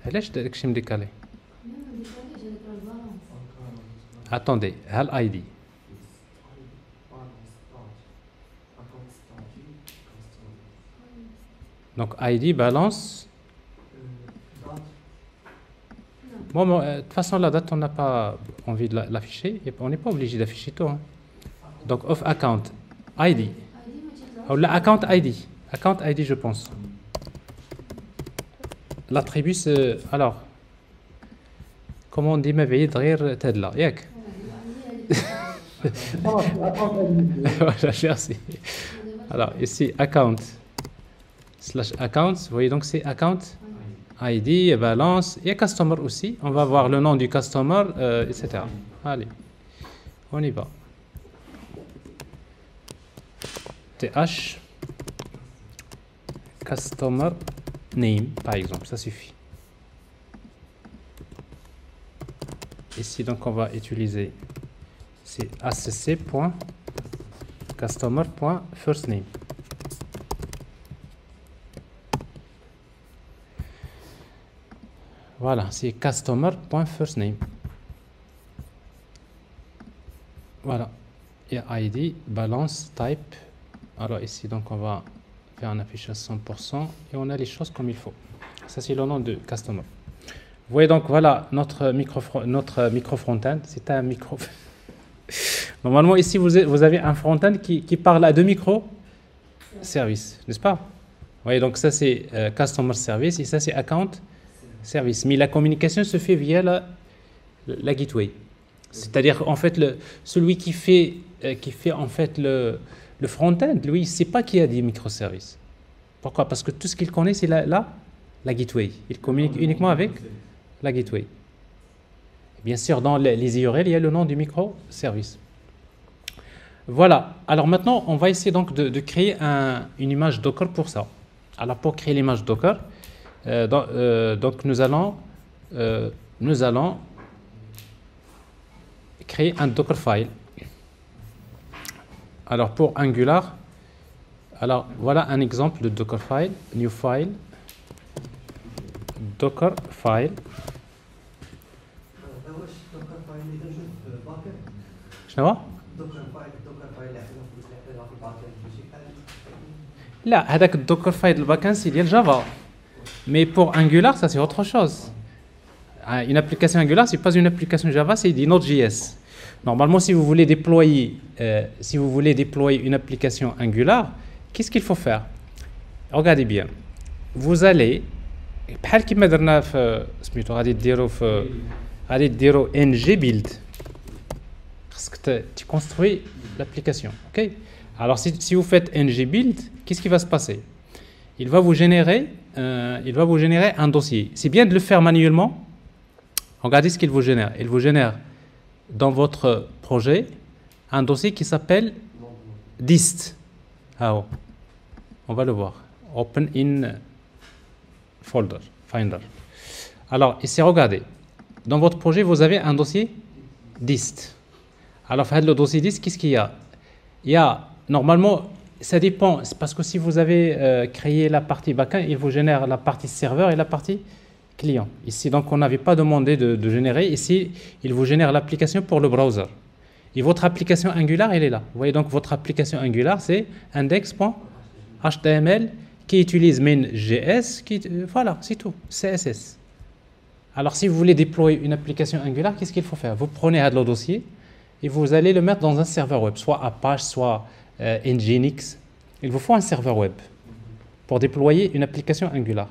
علاش داك الشيء مديكالي؟ Attendez, هل ID. Donc ID balance. Bon, de toute façon, la date, on n'a pas envie de l'afficher. On n'est pas obligé d'afficher tout. Hein. Donc, off account, ID. Ou la account ID. Account ID, je pense. L'attribut, c'est. Alors, comment on dit ma veille derrière Tedla? Yak. Voilà, merci. Alors, ici, account. Slash account. Vous voyez donc, c'est account. ID, balance, et customer aussi. On va voir le nom du customer, etc. Allez, on y va. TH, customer name, par exemple, ça suffit. Ici, donc, on va utiliser c'est acc.customer.firstname. Voilà, c'est customer.firstname. Voilà. Et ID, balance, type. Alors ici, donc, on va faire un affichage 100% et on a les choses comme il faut. Ça, c'est le nom de customer. Vous voyez donc, voilà notre micro front-end. C'est un micro. Normalement, ici, vous avez un front-end qui parle à deux micro-services, n'est-ce pas? Vous voyez, donc ça, c'est customer service et ça, c'est account service. Mais la communication se fait via la gateway. C'est-à-dire, en fait, celui qui fait en fait le front-end, lui, il ne sait pas qu'il y a des microservices. Pourquoi? Parce que tout ce qu'il connaît, c'est la gateway. Il communique uniquement avec la gateway. Bien sûr, dans les URL, il y a le nom du microservice. Voilà. Alors maintenant, on va essayer donc de créer une image Docker pour ça. Alors, pour créer l'image Docker, donc nous allons créer un Dockerfile. Alors pour Angular, alors voilà un exemple de Dockerfile, new file, Dockerfile. شنو؟ لا هذاك الدوكر فايل الباكان سي ديال جافا. Mais pour Angular, ça c'est autre chose. Une application Angular, c'est pas une application Java, c'est du Node.js. Normalement, si vous voulez déployer une application Angular, qu'est-ce qu'il faut faire? Regardez bien. vous allez بحال كيما درنا في سميتو غادي ديروا ng build خاصك tu construis l'application. OK, alors si vous faites ng build, qu'est-ce qui va se passer? Il va vous générer un dossier. C'est bien de le faire manuellement. Regardez ce qu'il vous génère. Il vous génère dans votre projet un dossier qui s'appelle dist. Ah, on va le voir. Open in folder, finder. Alors, ici, regardez. Dans votre projet, vous avez un dossier dist. Alors, le dossier dist, qu'est-ce qu'il y a? Il y a, normalement, ça dépend. C'est parce que si vous avez créé la partie backend, il vous génère la partie serveur et la partie client. Ici, donc, on n'avait pas demandé de générer. Ici, il vous génère l'application pour le browser. Et votre application Angular, elle est là. Vous voyez, donc, votre application Angular, c'est index.html qui utilise main.js. Voilà, c'est tout. CSS. Alors, si vous voulez déployer une application Angular, qu'est-ce qu'il faut faire? Vous prenez le dossier et vous allez le mettre dans un serveur web, soit Apache, soit Nginx. Il vous faut un serveur web pour déployer une application Angular.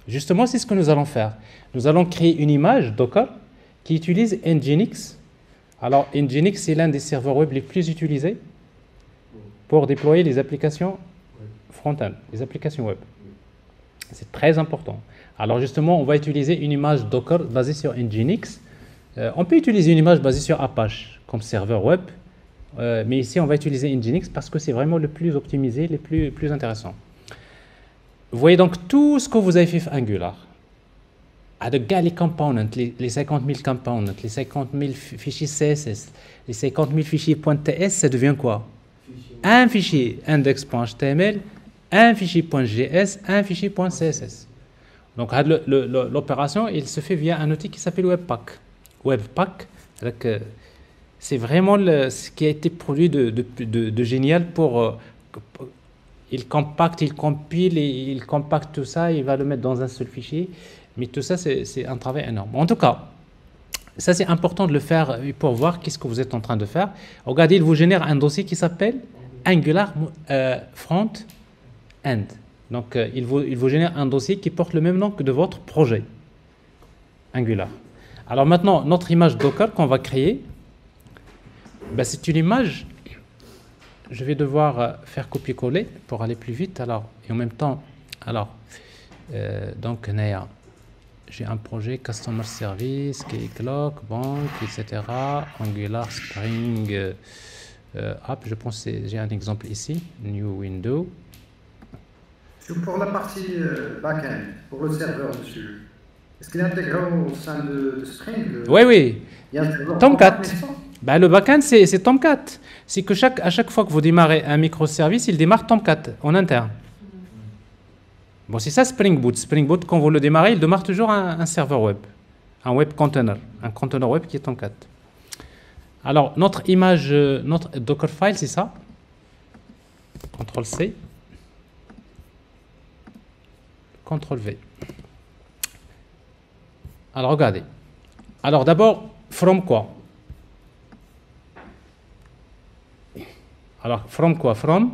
Justement, c'est ce que nous allons faire. Nous allons créer une image Docker qui utilise Nginx. Alors, Nginx, c'est l'un des serveurs web les plus utilisés pour déployer les applications front-end, les applications web. C'est très important. Alors, justement, on va utiliser une image Docker basée sur Nginx. On peut utiliser une image basée sur Apache comme serveur web, mais ici, on va utiliser Nginx parce que c'est vraiment le plus optimisé, le plus intéressant. Vous voyez donc tout ce que vous avez fait Angular. Avec les components, les 50 000 components, les 50 000 fichiers CSS, les 50 000 fichiers .ts, ça devient quoi? Un fichier index.html, un fichier .js, un fichier .css. Donc l'opération, il se fait via un outil qui s'appelle Webpack. Webpack, c'est vraiment ce qui a été produit de génial pour... il compacte, il compile, il compacte tout ça, il va le mettre dans un seul fichier. Mais tout ça, c'est un travail énorme. En tout cas, ça c'est important de le faire pour voir qu'est-ce que vous êtes en train de faire. Regardez, il vous génère un dossier qui s'appelle Angular Front End. Donc, il vous génère un dossier qui porte le même nom que de votre projet Angular. Alors maintenant, notre image Docker qu'on va créer, ben, c'est une image... Je vais devoir faire copier-coller pour aller plus vite. Alors, et en même temps, donc, j'ai un projet Customer Service, Clock, Banque, etc. Angular, Spring, App. Je pense que j'ai un exemple ici. New Window. Pour la partie back-end, pour le serveur dessus, est-ce qu'il est intégré au sein de Spring? Oui. Il y a un serveur Tomcat. naissant? Ben, le backend, c'est Tomcat. C'est que à chaque fois que vous démarrez un microservice, il démarre Tomcat en interne. Bon, c'est ça Spring Boot. Spring Boot, quand vous le démarrez, il démarre toujours un serveur web, un web container, un container web qui est Tomcat. Alors, notre image, notre Dockerfile, c'est ça. CTRL-C. CTRL-V. Alors, regardez. Alors, d'abord, from quoi? Alors, from quoi? From.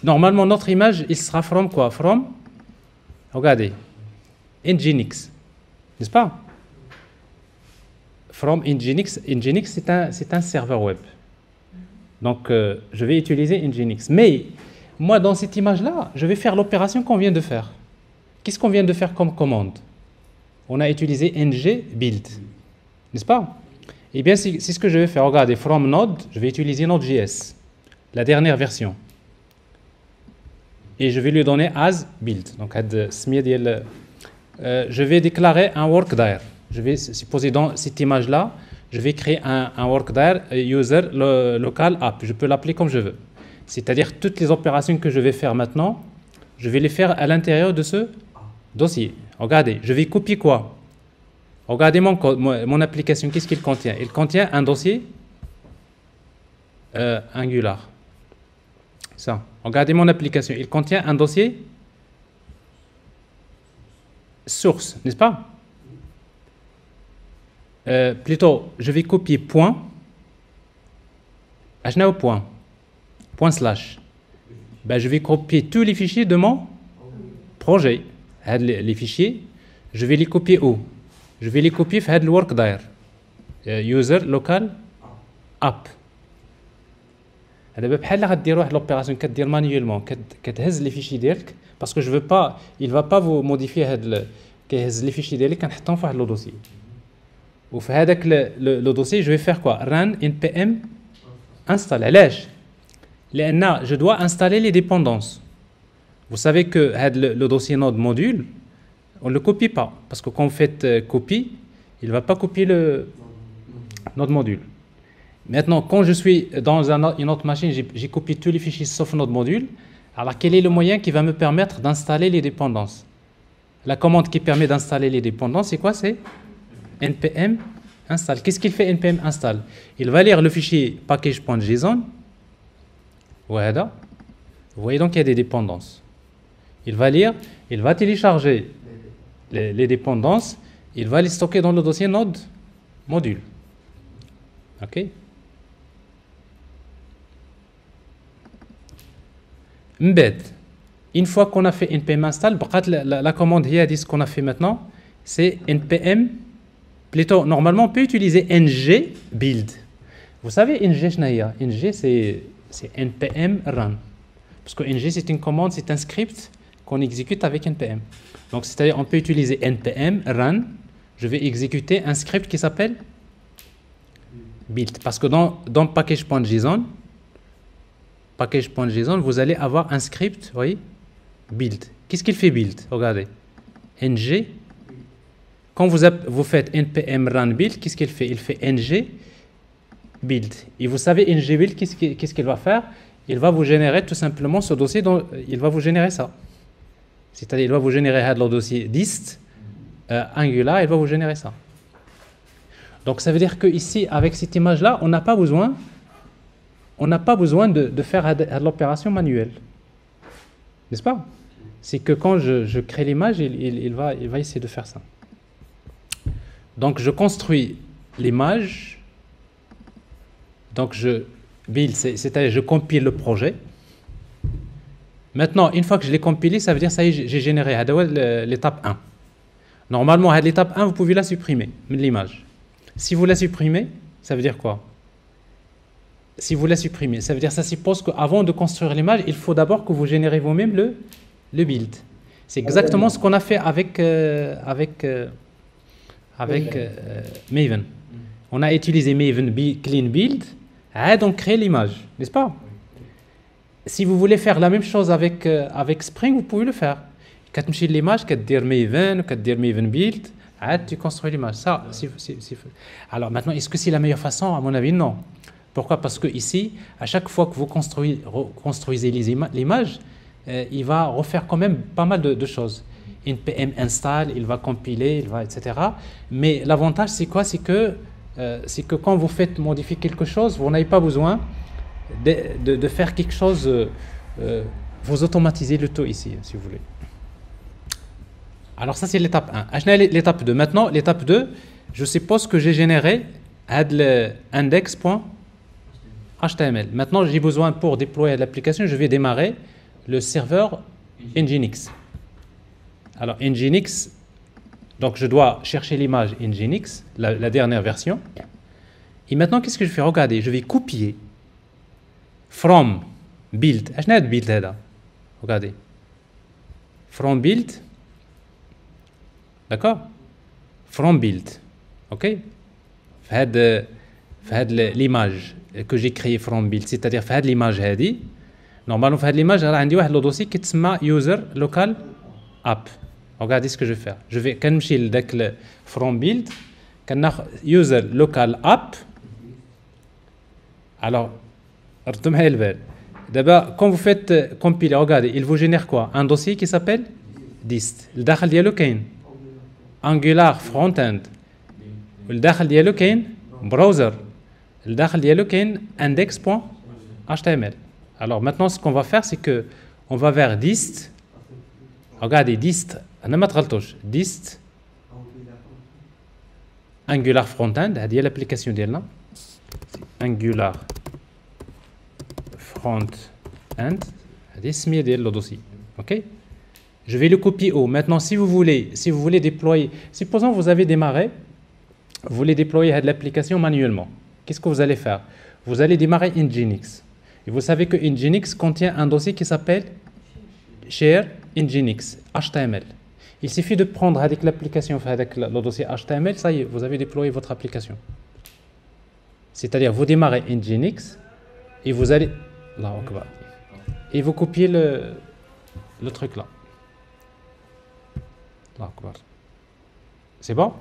Normalement, notre image, il sera from quoi? From. Regardez. Nginx. N'est-ce pas? From Nginx. Nginx, c'est un serveur web. Donc, je vais utiliser Nginx. Mais, moi, dans cette image-là, je vais faire l'opération qu'on vient de faire. Qu'est-ce qu'on vient de faire comme commande? On a utilisé ng build. N'est-ce pas? Eh bien, c'est ce que je vais faire. Regardez, from Node, je vais utiliser Node.js, la dernière version. Et je vais lui donner as build. Donc, je vais déclarer un workdir. Je vais supposer dans cette image-là, je vais créer un workdir user local app. Je peux l'appeler comme je veux. C'est-à-dire, toutes les opérations que je vais faire maintenant, je vais les faire à l'intérieur de ce dossier. Regardez, je vais copier quoi? Regardez mon application, qu'est-ce qu'il contient? Il contient un dossier Angular. Ça. Regardez mon application, il contient un dossier source, n'est-ce pas? Plutôt, je vais copier point. Point slash. Ben, je vais copier tous les fichiers de mon projet. Les fichiers, je vais les copier où? Je vais les copier dans le work dire. User local app. بحال غدير واحد l'opération كدير manuellement كتهز les fichiers ديالك parce que je veux pas il va pas vous modifier هاد كيهز les fichiers ديالك كنحطهم في واحد لو دوسي وفي هذاك لو دوسي je vais faire quoi run npm install علاش لان je dois installer les dépendances. Vous savez que le dossier node module on le copie pas parce que quand vous faites copie il va pas copier notre module. Maintenant, quand je suis dans une autre machine, j'ai copié tous les fichiers sauf notre module. Alors, quel est le moyen qui va me permettre d'installer les dépendances? La commande qui permet d'installer les dépendances, c'est quoi? C'est npm install. Qu'est-ce qu'il fait npm install? Il va lire le fichier package.json. Voilà. Vous voyez donc qu'il y a des dépendances. Il va lire, il va télécharger les dépendances, il va les stocker dans le dossier node module. OK? Une fois qu'on a fait npm install, la commande hier dit ce qu'on a fait maintenant, c'est npm, plutôt normalement on peut utiliser ng build. Vous savez ng ng c'est npm run. Parce que ng c'est une commande, c'est un script qu'on exécute avec npm. Donc c'est-à-dire on peut utiliser npm run, je vais exécuter un script qui s'appelle build. Parce que dans package.json, vous allez avoir un script, vous voyez, build. Qu'est-ce qu'il fait build? Regardez. ng. Quand vous faites npm run build, qu'est-ce qu'il fait? Il fait ng build. Et vous savez, ng build, qu'est-ce qu'il va faire? Il va vous générer tout simplement ce dossier, il va vous générer ça. C'est-à-dire, il va vous générer le dossier dist, Angular, il va vous générer ça. Donc, ça veut dire qu'ici, avec cette image-là, on n'a pas besoin de faire l'opération manuelle. N'est-ce pas? C'est que quand je crée l'image, il va essayer de faire ça. Donc, je construis l'image. Donc, je build, c'est-à-dire je compile le projet. Maintenant, une fois que je l'ai compilé, ça veut dire ça y est, j'ai généré l'étape 1. Normalement, l'étape 1, vous pouvez la supprimer, l'image. Si vous la supprimez, ça veut dire quoi? Si vous la supprimez, ça veut dire ça suppose qu'avant de construire l'image, il faut d'abord que vous générez vous-même le build. C'est exactement ce qu'on a fait avec Maven. On a utilisé Maven Clean Build, on crée l'image, n'est-ce pas? Si vous voulez faire la même chose avec Spring, vous pouvez le faire. Quand tu mets l'image, quand tu dis Maven, quand tu dis Maven Build, tu construis l'image. Ça, alors maintenant, est-ce que c'est la meilleure façon? À mon avis, non. Pourquoi? Parce que ici, à chaque fois que vous construisez l'image, il va refaire quand même pas mal de choses. npm install, il va compiler, etc. Mais l'avantage, c'est quoi? C'est que quand vous faites modifier quelque chose, vous n'avez pas besoin de faire quelque chose, vous automatisez le tout ici, si vous voulez. Alors ça, c'est l'étape 1. L'étape 2. Maintenant, l'étape 2, je suppose que j'ai généré index.html. Maintenant, j'ai besoin, pour déployer l'application, je vais démarrer le serveur Nginx. Alors, Nginx, donc je dois chercher l'image Nginx, la dernière version. Et maintenant, qu'est-ce que je fais? Regardez, je vais copier from build. Regardez. From build. D'accord? From build. OK? L'image que j'ai créée from build, c'est-à-dire l'image هذه. Normalement, l'image, j'ai un dossier qui s'appelle user local app. Regardez ce que je vais faire. Je vais le from build, user local app. Alors, d'abord, quand vous faites compiler, regardez, il vous génère quoi? Un dossier qui s'appelle dist. Le dakhal diallo kain Angular front-end. Le dakhal diallo kain browser. Le dakhal diallo kain index.html. Alors maintenant, ce qu'on va faire, c'est que on va vers dist. Regardez, dist. Dist Angular front-end. C'est l'application ديالنا. Angular front-end. le dossier. OK? Je vais le copier haut. Maintenant, si vous voulez déployer, supposons que vous avez démarré, vous voulez déployer l'application manuellement. Qu'est-ce que vous allez faire? Vous allez démarrer Nginx. Et vous savez que Nginx contient un dossier qui s'appelle Share Nginx, HTML. Il suffit de prendre avec l'application, avec le dossier HTML, ça y est, vous avez déployé votre application. C'est-à-dire, vous démarrez Nginx et vous allez... Là, et vous copiez le truc là. C'est bon?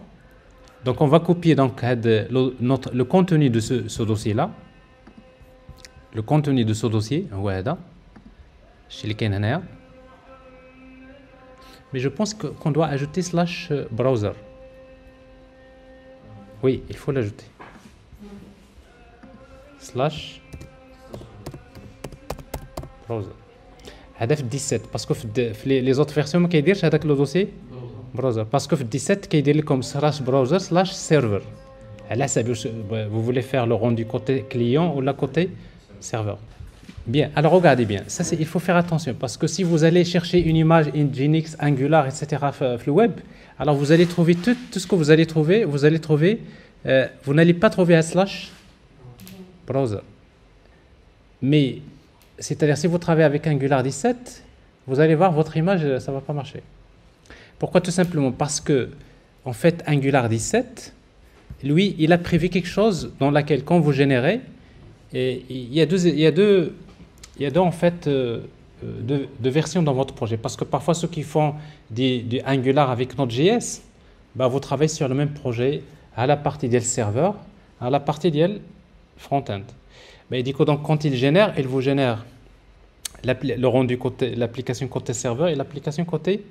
Donc, on va copier donc, le contenu de ce dossier-là. Le contenu de ce dossier, mais je pense qu'on doit ajouter / browser. Oui, il faut l'ajouter. / browser. هدف 17 parce que les autres versions ما كيديرش هذاك le dossier browser parce que 17 كيدير لكم /browser /server. على حسب vous voulez faire le rendu côté client ou la côté serveur. Bien, alors regardez bien, ça il faut faire attention parce que si vous allez chercher une image Nginx, Angular, etc. sur le web, alors vous allez trouver tout ce que vous allez trouver, vous n'allez pas trouver un / browser. Mais c'est-à-dire, si vous travaillez avec Angular 17, vous allez voir votre image, ça ne va pas marcher. Pourquoi? Tout simplement parce que, en fait, Angular 17, lui, il a prévu quelque chose dans laquelle, quand vous générez, et il y a deux en fait, deux versions dans votre projet. Parce que parfois, ceux qui font du Angular avec Node.js, bah, vous travaillez sur le même projet, à la partie du serveur, à la partie du front-end. Mais du coup, donc, quand il vous génère le rendu côté l'application côté serveur et l'application côté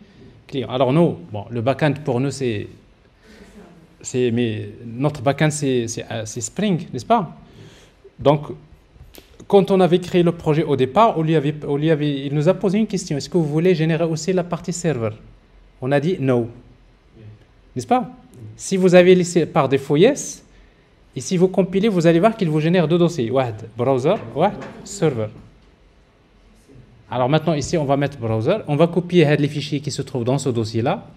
client. Alors nous, bon, le backend pour nous mais notre backend c'est Spring, n'est-ce pas? Donc, quand on avait créé le projet au départ, il nous a posé une question. Est-ce que vous voulez générer aussi la partie serveur? On a dit no, n'est-ce pas? Si vous avez laissé par défaut yes. Et si vous compilez, vous allez voir qu'il vous génère deux dossiers. Browser, serveur. Alors maintenant, ici, on va mettre browser. On va copier les fichiers qui se trouvent dans ce dossier-là.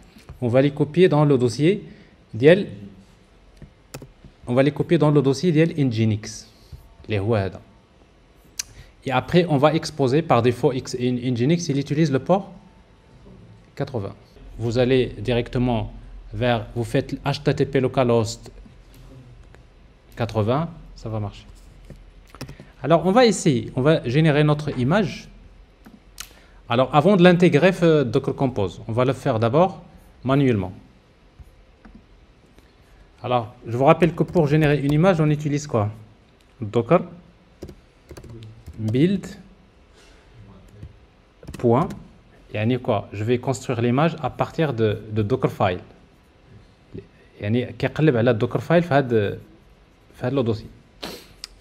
On va les copier dans le dossier d'Nginx. Et après, on va exposer par défaut Nginx. Il utilise le port 80. Vous allez directement vous faites HTTP localhost 80, ça va marcher. Alors, on va essayer, on va générer notre image. Alors, avant de l'intégrer, Docker Compose, on va le faire d'abord manuellement. Alors, je vous rappelle que pour générer une image, on utilise quoi? Docker build point. Yani quoi? Je vais construire l'image à partir de Dockerfile. Yani كيقلب على Dockerfile في le dossier.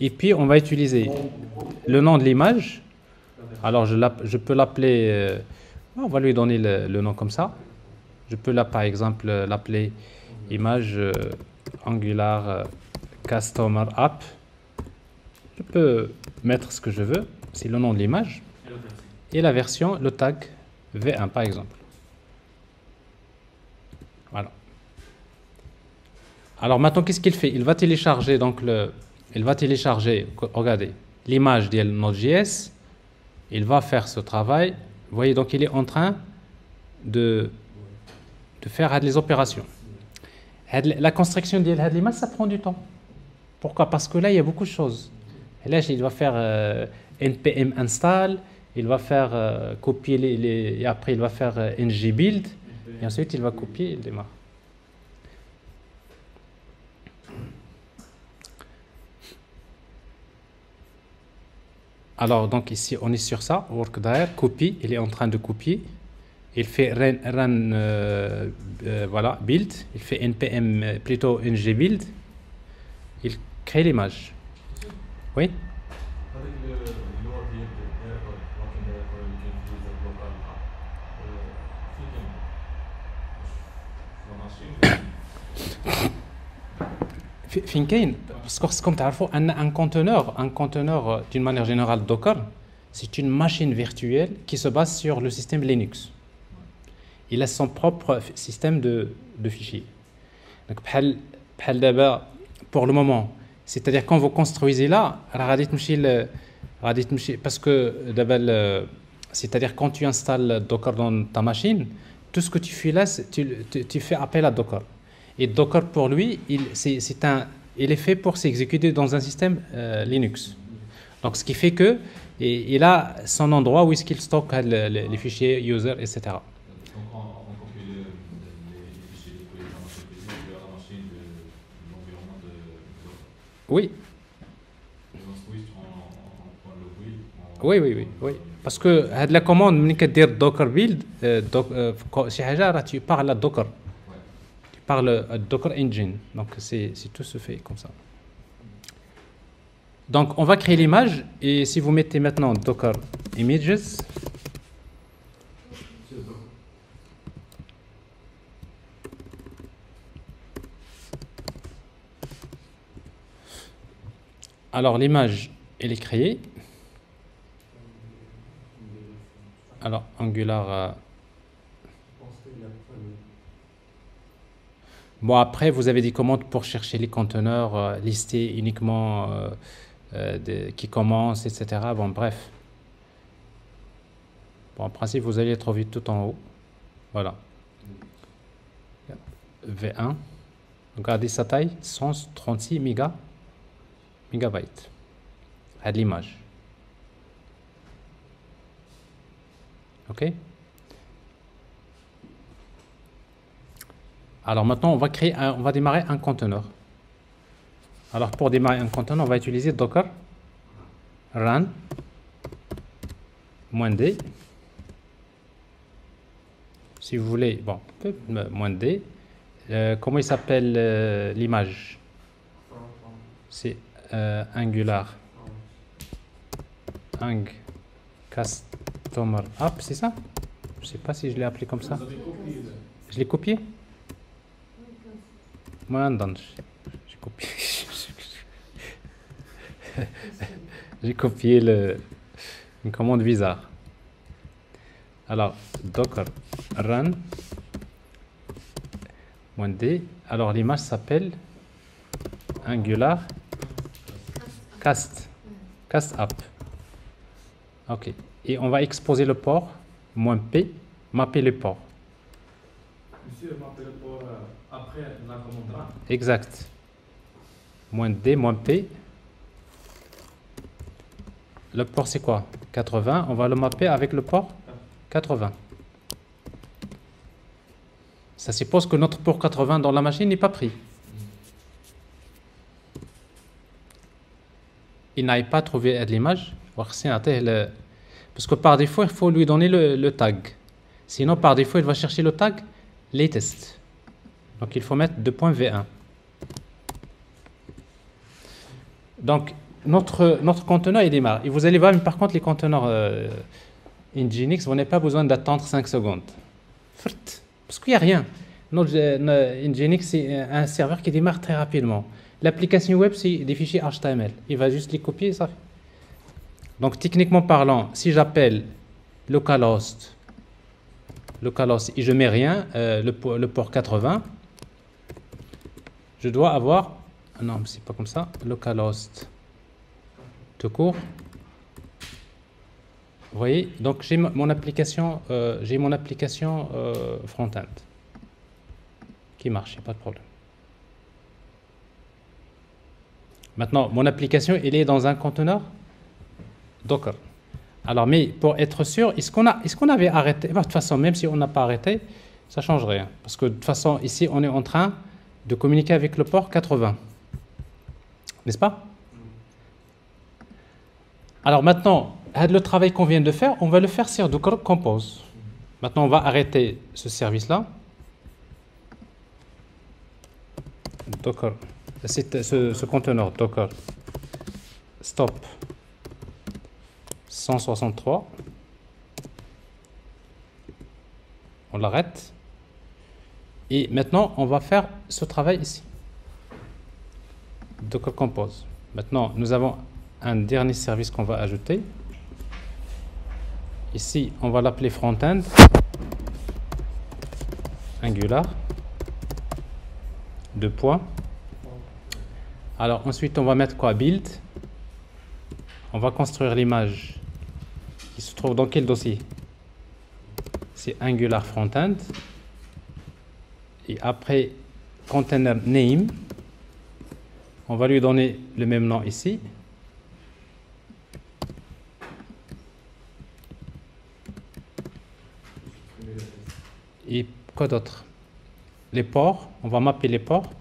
Et puis on va utiliser le nom de l'image. Alors je peux l'appeler, on va lui donner le nom comme ça. Je peux là par exemple l'appeler image Angular Customer App. Je peux mettre ce que je veux, c'est le nom de l'image. Et la version, le tag V1 par exemple. Voilà. Alors maintenant, qu'est-ce qu'il fait? Il va télécharger donc regardez, l'image de Node.js. Il va faire ce travail. Vous voyez, donc il est en train de faire les opérations. La construction de l'image, ça prend du temps. Pourquoi? Parce que là, il y a beaucoup de choses. Et là, il va faire npm install, il va faire copier et après il va faire ngbuild, et ensuite il va copier et il démarre. Alors, donc ici, on est sur ça, workdir, copie, il est en train de copier. Il fait run voilà, build, il fait npm, plutôt ngbuild, il crée l'image. Oui? فين كاين باسكو خصكم تعرفوا ان un conteneur d'une manière générale Docker c'est une machine virtuelle qui se base sur le système Linux. Il a son propre système de fichiers. Donc, pour le moment, c'est-à-dire quand vous construisez là, parce que c'est-à-dire quand tu installes Docker dans ta machine, tout ce que tu fais là, tu fais appel à Docker. Et Docker pour lui, il est fait pour s'exécuter dans un système Linux. Donc ce qui fait que il a son endroit où est-ce qu'il stocke les fichiers user, etc. Donc on copie les fichiers déployés dans notre PC vers la machine de l'environnement de Docker. Oui. Et ensuite on prend le build. Oui. Parce que la commande, ملي كدير Docker build, شي حاجة tu parles à Docker. Tu parles à Docker Engine. Donc c'est tout se fait comme ça. Donc on va créer l'image et si vous mettez maintenant Docker Images, alors l'image elle est créée. Alors Angular. Bon après vous avez des commandes pour chercher les conteneurs, lister uniquement qui commencent, etc. Bon bref. Bon en principe vous allez trouver tout en haut. Voilà. V1. Regardez sa taille, 136 mégabytes. À l'image. Ok. Alors maintenant, on va démarrer un conteneur. Alors pour démarrer un conteneur, on va utiliser Docker run -d. Si vous voulez, bon, -d. Comment il s'appelle l'image? C'est Angular Customer App, c'est ça? Je sais pas si je l'ai appelé comme ça. Je l'ai copié? Moi, j'ai copié. J'ai copié une commande bizarre. Alors, Docker run -d. Alors, l'image s'appelle Angular Cast App. Ok. Et on va exposer le port -p, mapper le port. Monsieur, mapper le port après la commande run. Exact. -d, -p. Le port c'est quoi? 80. On va le mapper avec le port 80. Ça suppose que notre port 80 dans la machine n'est pas pris. Il n'avait pas trouvé l'image. Parce que par défaut, il faut lui donner le tag. Sinon, par défaut, il va chercher le tag latest. Donc, il faut mettre 2.v1. Donc, notre conteneur, il démarre. Et vous allez voir, mais par contre, les conteneurs Nginx, vous n'avez pas besoin d'attendre 5 secondes. Parce qu'il n'y a rien. Notre Nginx, c'est un serveur qui démarre très rapidement. L'application web, c'est des fichiers HTML. Il va juste les copier, ça fait. Donc, techniquement parlant, si j'appelle localhost et je mets rien, le port 80, je dois avoir... Non, c'est pas comme ça. Localhost tout court. Vous voyez, donc j'ai mon application, front-end qui marche, pas de problème. Maintenant, mon application, elle est dans un conteneur Docker. Alors, mais pour être sûr, est-ce qu'on avait arrêté? De toute façon, même si on n'a pas arrêté, ça ne change rien. Parce que de toute façon, ici, on est en train de communiquer avec le port 80. N'est-ce pas? Alors maintenant, le travail qu'on vient de faire, on va le faire sur Docker Compose. Maintenant, on va arrêter ce service-là. Docker, ce conteneur Docker stop 163. On l'arrête. Et maintenant, on va faire ce travail ici. Docker Compose. Maintenant, nous avons un dernier service qu'on va ajouter. Ici, on va l'appeler front-end. Angular. 2 points. Alors ensuite, on va mettre quoi? Build. On va construire l'image qui se trouve dans quel dossier? C'est Angular front-end. Et après, container name, on va lui donner le même nom ici. Et quoi d'autre? Les ports, on va mapper les ports.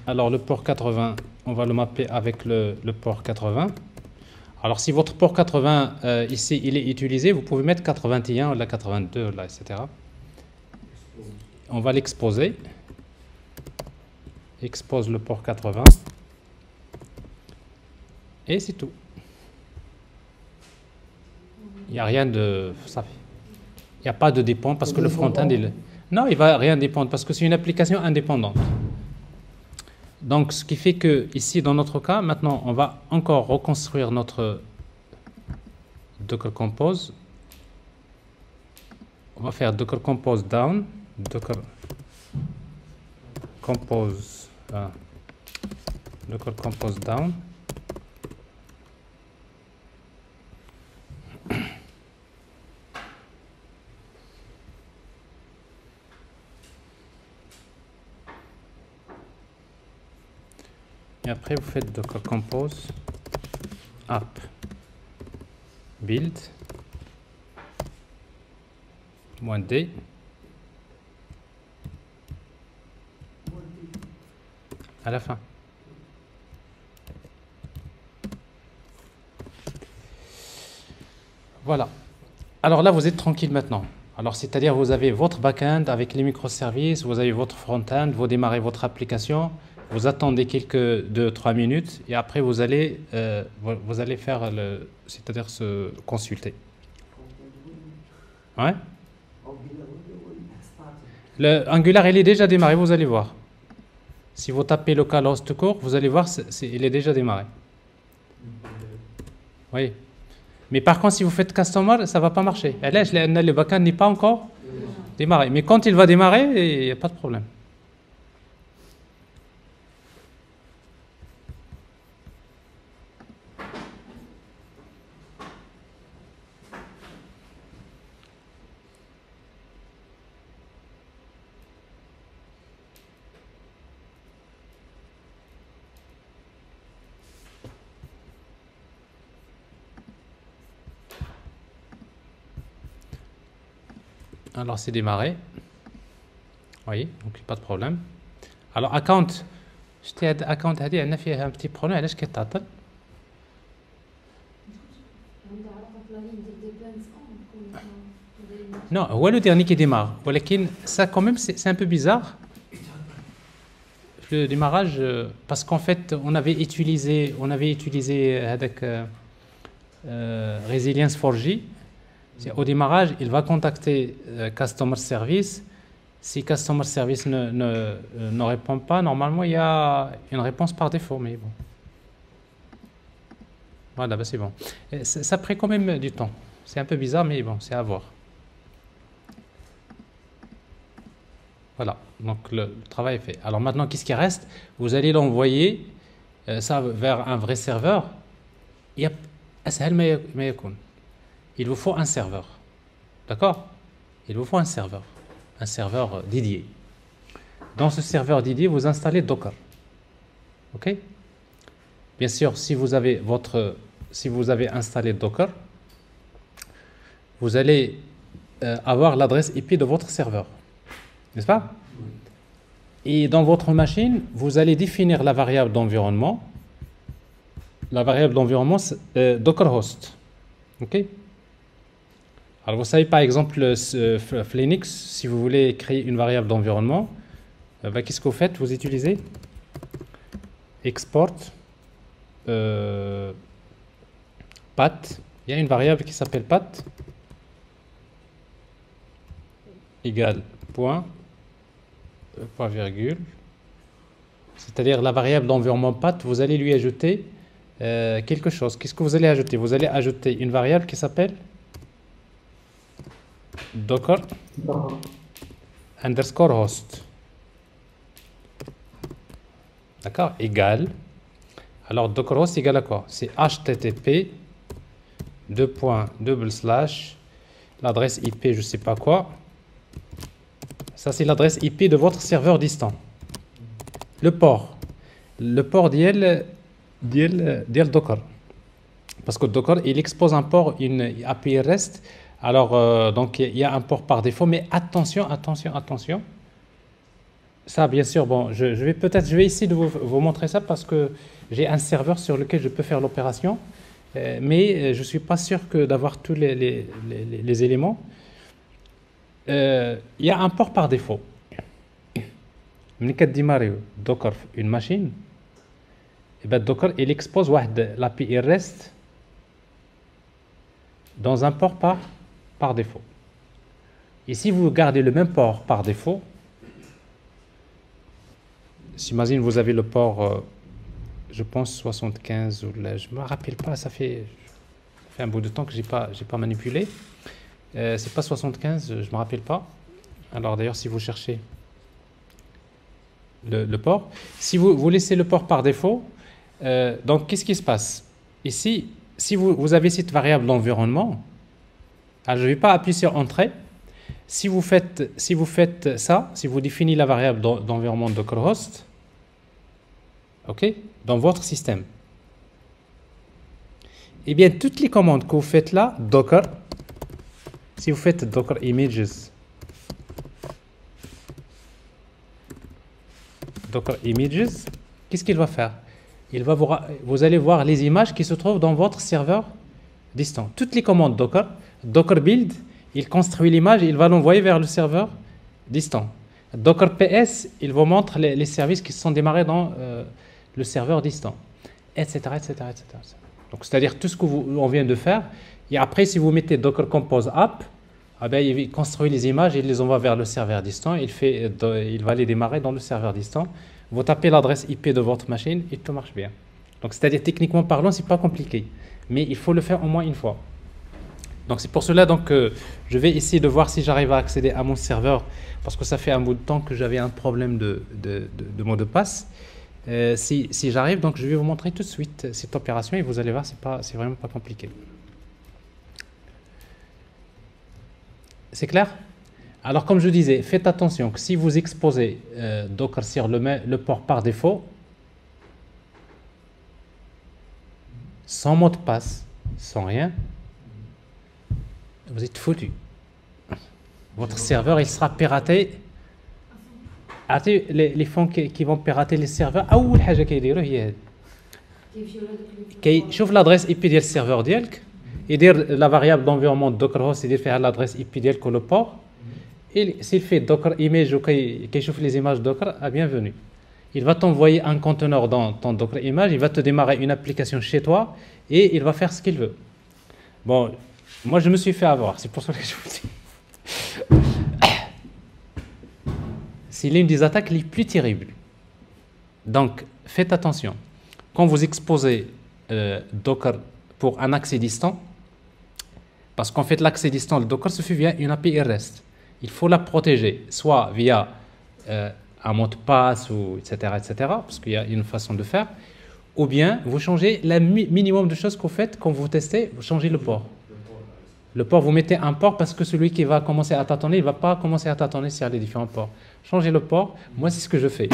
Alors le port 80, on va le mapper avec le port 80. Alors si votre port 80 ici il est utilisé, vous pouvez mettre 81 ou la 82 là, etc. On va l'exposer. Expose le port 80. Et c'est tout. Il n'y a rien de... Il n'y a pas de dépendre parce que le front-end... Non, il ne va rien dépendre parce que c'est une application indépendante. Donc, ce qui fait que ici, dans notre cas, maintenant, on va encore reconstruire notre Docker Compose. On va faire Docker Compose down, Docker Compose, Docker Compose down. Et après, vous faites Docker Compose app build -d à la fin. Voilà. Alors là, vous êtes tranquille maintenant. Alors, c'est-à-dire, vous avez votre back-end avec les microservices, vous avez votre front-end, vous démarrez votre application. Vous attendez quelques 2-3 minutes et après vous allez faire c'est-à-dire se consulter. Ouais. Le Angular il est déjà démarré, vous allez voir. Si vous tapez localhost core, vous allez voir, il est déjà démarré. Oui. Mais par contre, si vous faites customer, ça va pas marcher. Et là, le backend n'est pas encore démarré. Mais quand il va démarrer, il n'y a pas de problème. Alors c'est démarré. Oui, donc pas de problème. Alors account, j'étais account هذه عندنا فيها un petit problème. علاش كيتعطل؟ Non, هو le dernier qui démarre. ولكن ça quand même c'est un peu bizarre. Le démarrage parce qu'en fait on avait utilisé avec Resilience 4G. Au démarrage, il va contacter Customer Service. Si Customer Service ne répond pas, normalement, il y a une réponse par défaut. Mais bon. Voilà, ben c'est bon. Ça prend quand même du temps. C'est un peu bizarre, mais bon, c'est à voir. Voilà, donc le travail est fait. Alors maintenant, qu'est-ce qui reste? Vous allez l'envoyer ça vers un vrai serveur. Il vous faut un serveur. D'accord? Il vous faut un serveur dédié. Dans ce serveur dédié, vous installez Docker. OK? Bien sûr, si vous avez installé Docker, vous allez avoir l'adresse IP de votre serveur. N'est-ce pas? Et dans votre machine, vous allez définir la variable d'environnement. La variable d'environnement, c'est dockerhost. OK? Alors, vous savez, par exemple, Linux, si vous voulez créer une variable d'environnement, qu'est-ce que vous faites? Vous utilisez export path. Il y a une variable qui s'appelle path égale point virgule. C'est-à-dire la variable d'environnement path, vous allez lui ajouter quelque chose. Qu'est-ce que vous allez ajouter? Vous allez ajouter une variable qui s'appelle docker underscore host. D'accord? Égal. Alors, docker host égale à quoi? C'est http l'adresse IP, je sais pas quoi. Ça, c'est l'adresse IP de votre serveur distant. Le port d'IL Docker. Parce que Docker, il expose un port, une API REST. Alors, donc, il y a un port par défaut, mais attention. Ça, bien sûr, bon, je vais essayer de vous montrer ça parce que j'ai un serveur sur lequel je peux faire l'opération, mais je ne suis pas sûr d'avoir tous les éléments. Il y a un port par défaut. Quand tu démarres Docker une machine, et ben Docker il expose l'API REST dans un port par défaut. Et si vous gardez le même port par défaut, j'imagine vous avez le port, je pense 75 ou là, je me rappelle pas, ça fait un bout de temps que j'ai pas manipulé. C'est pas 75, je me rappelle pas. Alors d'ailleurs, si vous cherchez le port, si vous laissez le port par défaut, donc qu'est-ce qui se passe? Ici, si vous avez cette variable d'environnement, alors je ne vais pas appuyer sur entrée. Si vous faites ça, si vous définissez la variable d'environnement dockerhost, ok, dans votre système, eh bien toutes les commandes que vous faites là, docker, si vous faites docker images, qu'est-ce qu'il va faire? Vous allez voir les images qui se trouvent dans votre serveur distant. Toutes les commandes docker build, il construit l'image et il va l'envoyer vers le serveur distant. Docker PS, il vous montre les services qui sont démarrés dans le serveur distant, etc. Donc, c'est-à-dire tout ce qu'on vient de faire. Et après, si vous mettez Docker Compose App, ah ben, il construit les images et il les envoie vers le serveur distant. Il va les démarrer dans le serveur distant. Vous tapez l'adresse IP de votre machine et tout marche bien. Donc, c'est-à-dire techniquement parlant, c'est pas compliqué, mais il faut le faire au moins une fois. Donc, c'est pour cela donc je vais essayer de voir si j'arrive à accéder à mon serveur, parce que ça fait un bout de temps que j'avais un problème de mot de passe. Si j'arrive, donc je vais vous montrer tout de suite cette opération et vous allez voir, c'est vraiment pas compliqué. C'est clair? Alors, comme je disais, faites attention que si vous exposez Docker sur le port par défaut, sans mot de passe, sans rien, vous êtes foutu. Votre serveur, il sera piraté. Les fonds qui vont pirater les serveurs, أول حاجة كيديروا هي هذه. كيشوف l'adresse IP ديال السيرفور ديالك، يدير la variable d'environnement docker host يدير فيها l'adresse IP ديالك ou le port. Et s'il fait docker image ou كيشوف les images docker, bienvenue. Il va t'envoyer un conteneur dans ton docker image, il va te démarrer une application chez toi et il va faire ce qu'il veut. Bon, moi je me suis fait avoir, c'est pour ça que je vous dis. C'est l'une des attaques les plus terribles. Donc, faites attention. Quand vous exposez Docker pour un accès distant, parce qu'en fait, l'accès distant, le Docker se fait via une API REST. Il faut la protéger, soit via un mot de passe, ou etc., parce qu'il y a une façon de faire, ou bien vous changez le minimum de choses que vous faites quand vous testez, vous changez le port. Le port, vous mettez un port parce que celui qui va commencer à tâtonner, il ne va pas commencer à tâtonner sur les différents ports. Changez le port. Moi, c'est ce que je fais.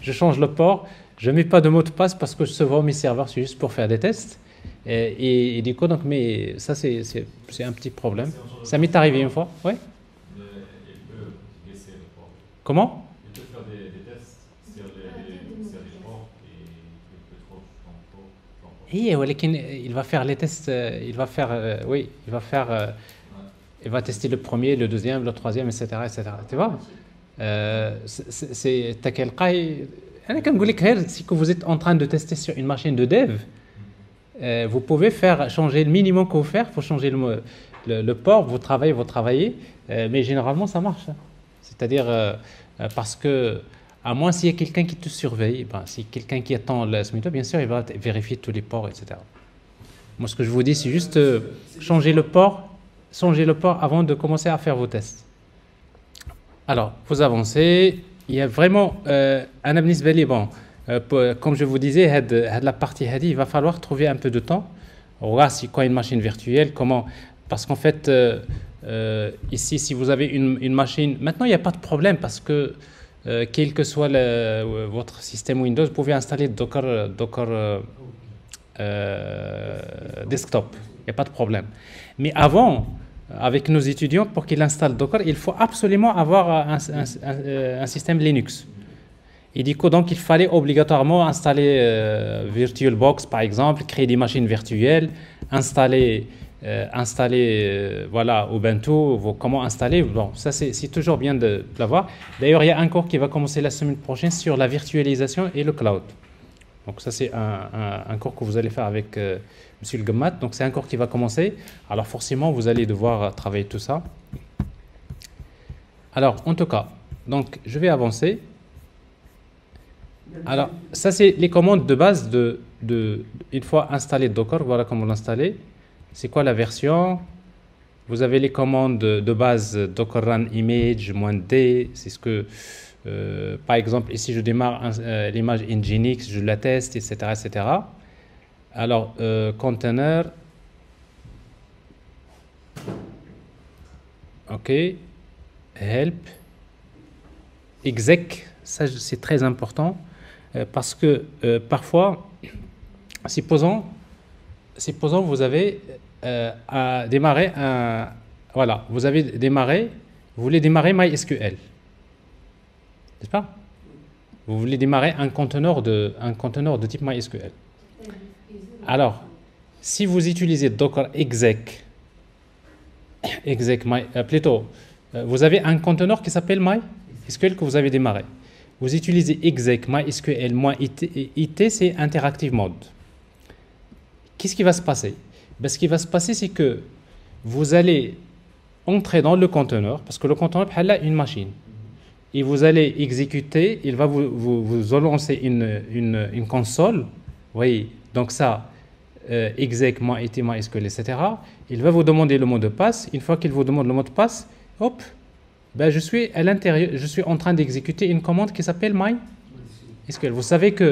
Je change le port. Je ne mets pas de mot de passe parce que je souvent mes serveurs, c'est juste pour faire des tests. Et du coup, donc, mais ça, c'est un petit problème. Ça m'est arrivé une fois. Oui. Il peut baisser le port. Comment? Il peut faire des tests sur les ports et il peut trop Il va faire les tests, il va tester le premier, le deuxième, le troisième, etc. Tu vois? C'est si que vous êtes en train de tester sur une machine de dev, vous pouvez changer le minimum que vous faites, il faut changer le port, vous travaillez, mais généralement ça marche. C'est-à-dire parce que À moins s'il y a quelqu'un qui te surveille, ben, si quelqu'un qui attend le SMITO, bien sûr, il va vérifier tous les ports, etc. Moi, ce que je vous dis, c'est juste changer le port avant de commencer à faire vos tests. Alors, vous avancez. Il y a vraiment un بالنسبة لي bon. Comme je vous disais, la partie il va falloir trouver un peu de temps. On voir c'est quoi une machine virtuelle, comment. Parce qu'en fait, ici, si vous avez une machine, maintenant il n'y a pas de problème parce que quel que soit votre système Windows, vous pouvez installer Docker desktop. Il n'y a pas de problème. Mais avant, avec nos étudiants, pour qu'ils installent Docker, il faut absolument avoir un système Linux. Et du coup, donc, il fallait obligatoirement installer VirtualBox, par exemple, créer des machines virtuelles, installer voilà, Ubuntu, comment installer. Bon, ça, c'est toujours bien de l'avoir. D'ailleurs, il y a un cours qui va commencer la semaine prochaine sur la virtualisation et le cloud. Donc, ça, c'est un cours que vous allez faire avec Monsieur le Gammat. Donc, c'est un cours qui va commencer. Alors, forcément, vous allez devoir travailler tout ça. Alors, en tout cas, donc, je vais avancer. Alors, ça, c'est les commandes de base une fois installé Docker, voilà comment l'installer. C'est quoi la version? Vous avez les commandes de base Docker run image -d. C'est ce que, par exemple, ici, je démarre l'image Nginx, je la teste, etc., etc. Alors, container. OK. Help. Exec. Ça, c'est très important. Parce que parfois, supposons vous avez démarré voilà, vous avez démarré, vous voulez démarrer MySQL, n'est-ce pas? Vous voulez démarrer un conteneur de type MySQL. Alors, si vous utilisez Docker exec plutôt, vous avez un conteneur qui s'appelle MySQL que vous avez démarré. Vous utilisez exec MySQL -it, c'est interactive mode. Qu'est-ce qui va se passer? Ben, ce qui va se passer, c'est que vous allez entrer dans le conteneur, parce que le conteneur est une machine, et vous allez exécuter, il va vous lancer une console, vous voyez, donc ça, exec -it, MySQL, etc. Il va vous demander le mot de passe. Une fois qu'il vous demande le mot de passe, hop, ben, je suis à l'intérieur, je suis en train d'exécuter une commande qui s'appelle MySQL. Vous savez que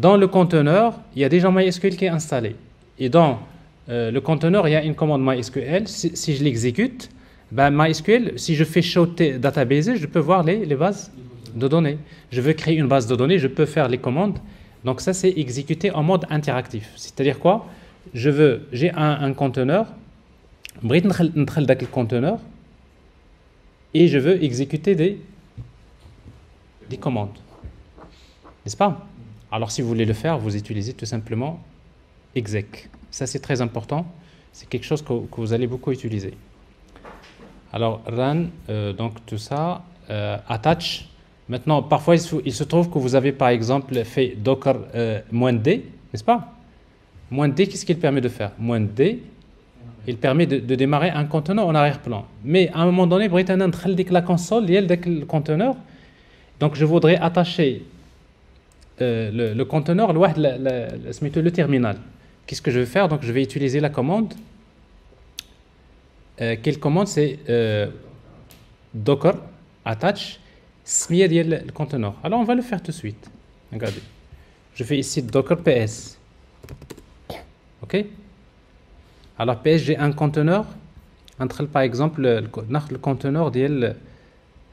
dans le conteneur, il y a déjà MySQL qui est installé. Et dans le conteneur, il y a une commande MySQL. Si je l'exécute, ben MySQL, si je fais show database, je peux voir les bases de données. Je veux créer une base de données, je peux faire les commandes. Donc ça, c'est exécuté en mode interactif. C'est-à-dire quoi? J'ai un conteneur, le conteneur, et je veux exécuter des commandes. N'est-ce pas? Alors, si vous voulez le faire, vous utilisez tout simplement exec. Ça, c'est très important. C'est quelque chose que vous allez beaucoup utiliser. Alors, run, donc tout ça, attach. Maintenant, parfois, il se trouve que vous avez, par exemple, fait docker -d, n'est-ce pas? -d, qu'est-ce qu'il permet de faire? -d, il permet de démarrer un conteneur en arrière-plan. Mais à un moment donné, la console, il y a le conteneur. Donc, je voudrais attacher le conteneur, le terminal. Qu'est-ce que je vais faire? Donc, je vais utiliser la commande. Quelle commande? C'est docker attach le conteneur. Alors, on va le faire tout de suite. Regardez. Je fais ici docker ps. OK? Alors, PS, j'ai un conteneur. Entre, par exemple, le conteneur ديال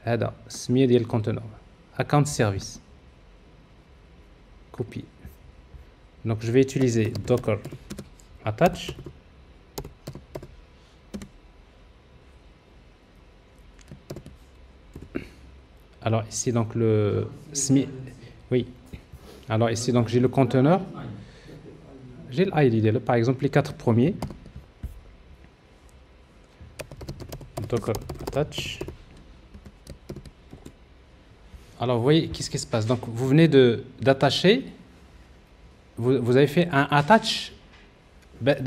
هذا السميه ديال الconteneur account service. Copie. Donc, je vais utiliser docker attach. Alors, ici, donc, le SMI. Oui. Alors, ici, donc, j'ai le conteneur. J'ai l'ID, par exemple, les 4 premiers. Docker attach. Alors, vous voyez, qu'est-ce qui se passe? Donc, vous venez d'attacher. Vous avez fait un attach.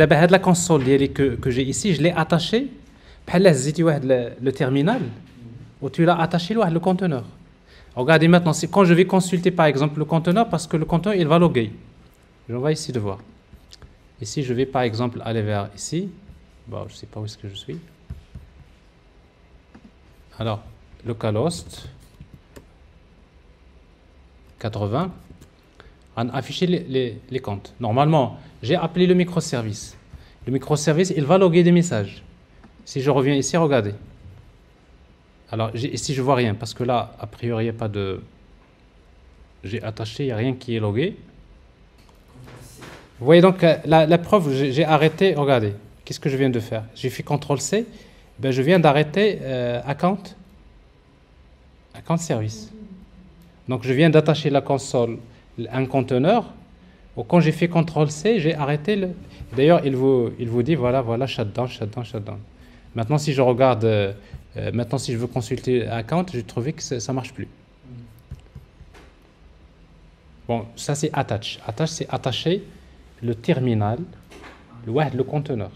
D'abord, la console que j'ai ici, je l'ai attaché. Le terminal. Ou tu l'as attaché le conteneur. Regardez maintenant, c'est quand je vais consulter par exemple le conteneur, parce que le conteneur il va loguer. On va ici de voir. Ici, je vais par exemple aller vers ici. Bon, je ne sais pas où est-ce que je suis. Alors, localhost 80. On a affiché les comptes. Normalement, j'ai appelé le microservice. Le microservice, il va loguer des messages. Si je reviens ici, regardez. Alors, ici, je ne vois rien, parce que là, a priori, il n'y a pas de... J'ai attaché, il n'y a rien qui est logué. Vous voyez donc, la preuve, j'ai arrêté, regardez, qu'est-ce que je viens de faire? J'ai fait CTRL-C, ben, je viens d'arrêter account service. Donc, je viens d'attacher la console, un conteneur. Quand j'ai fait CTRL-C, j'ai arrêté le... D'ailleurs, il vous dit, voilà, shutdown. Maintenant, si je regarde, maintenant, si je veux consulter account, j'ai trouvé que ça ne marche plus. Bon, ça, c'est attach. Attach, c'est attacher le terminal, le conteneur.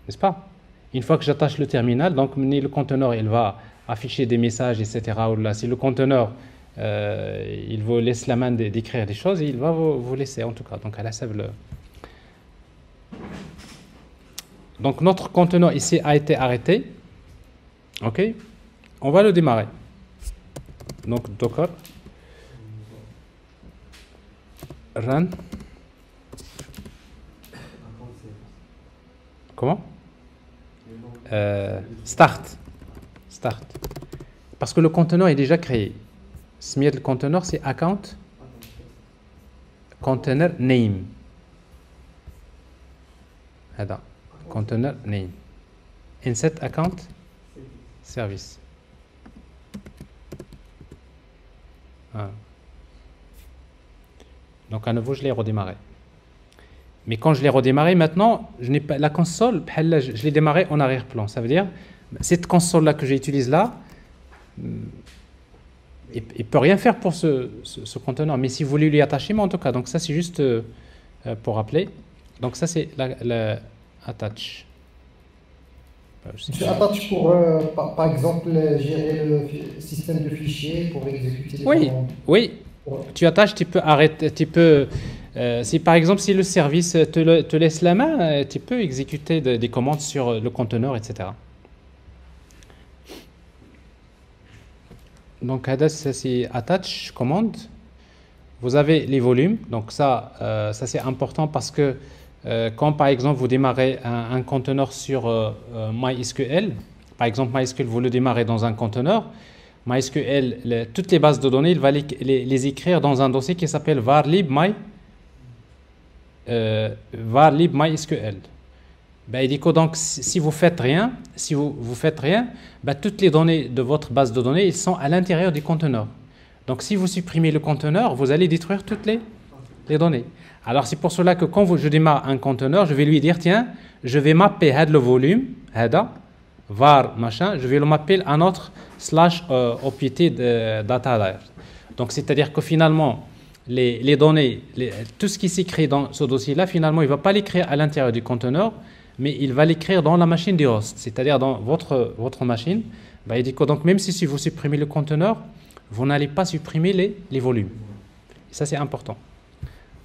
N'est-ce pas? Une fois que j'attache le terminal, donc le conteneur, il va afficher des messages, etc. Ou là, si le conteneur, il vous laisse la main d'écrire des choses, il va vous laisser, en tout cas. Donc, à la save le... Donc, notre conteneur ici a été arrêté. OK? On va le démarrer. Donc, docker run. Comment? Start. Parce que le conteneur est déjà créé. Smiet le conteneur, c'est account container name. هذا container name. Insert account service. Ah. Donc à nouveau, je l'ai redémarré. Mais quand je l'ai redémarré, maintenant, je n'ai pas la console, je l'ai démarré en arrière-plan. Ça veut dire, cette console-là que j'utilise là, il ne peut rien faire pour ce conteneur. Mais si vous voulez lui attacher, mais en tout cas, donc ça c'est juste pour rappeler. Donc ça c'est la attach. C'est attach pour, par exemple, gérer le système de fichiers pour exécuter les commandes. Oui. Tu attaches, tu peux arrêter, tu peux... si par exemple, si le service te laisse la main, tu peux exécuter des commandes sur le conteneur, etc. Donc, ça c'est attach, commande. Vous avez les volumes. Donc, ça c'est important parce que quand par exemple vous démarrez un conteneur sur MySQL, par exemple MySQL, vous le démarrez dans un conteneur. MySQL, toutes les bases de données, il va les écrire dans un dossier qui s'appelle varlib MySQL. Ben, il dit que donc si vous faites rien, ben, toutes les données de votre base de données, ils sont à l'intérieur du conteneur. Donc si vous supprimez le conteneur, vous allez détruire toutes les données. Alors c'est pour cela que quand je démarre un conteneur, je vais lui dire tiens, je vais mapper le volume, var machin, je vais le mapper à notre /opt data layer. Donc c'est-à-dire que finalement les données, tout ce qui s'écrit dans ce dossier-là, finalement il ne va pas l'écrire à l'intérieur du conteneur, mais il va l'écrire dans la machine du host, c'est-à-dire dans votre machine. Il dit que donc même si vous supprimez le conteneur, vous n'allez pas supprimer les volumes. Et ça c'est important.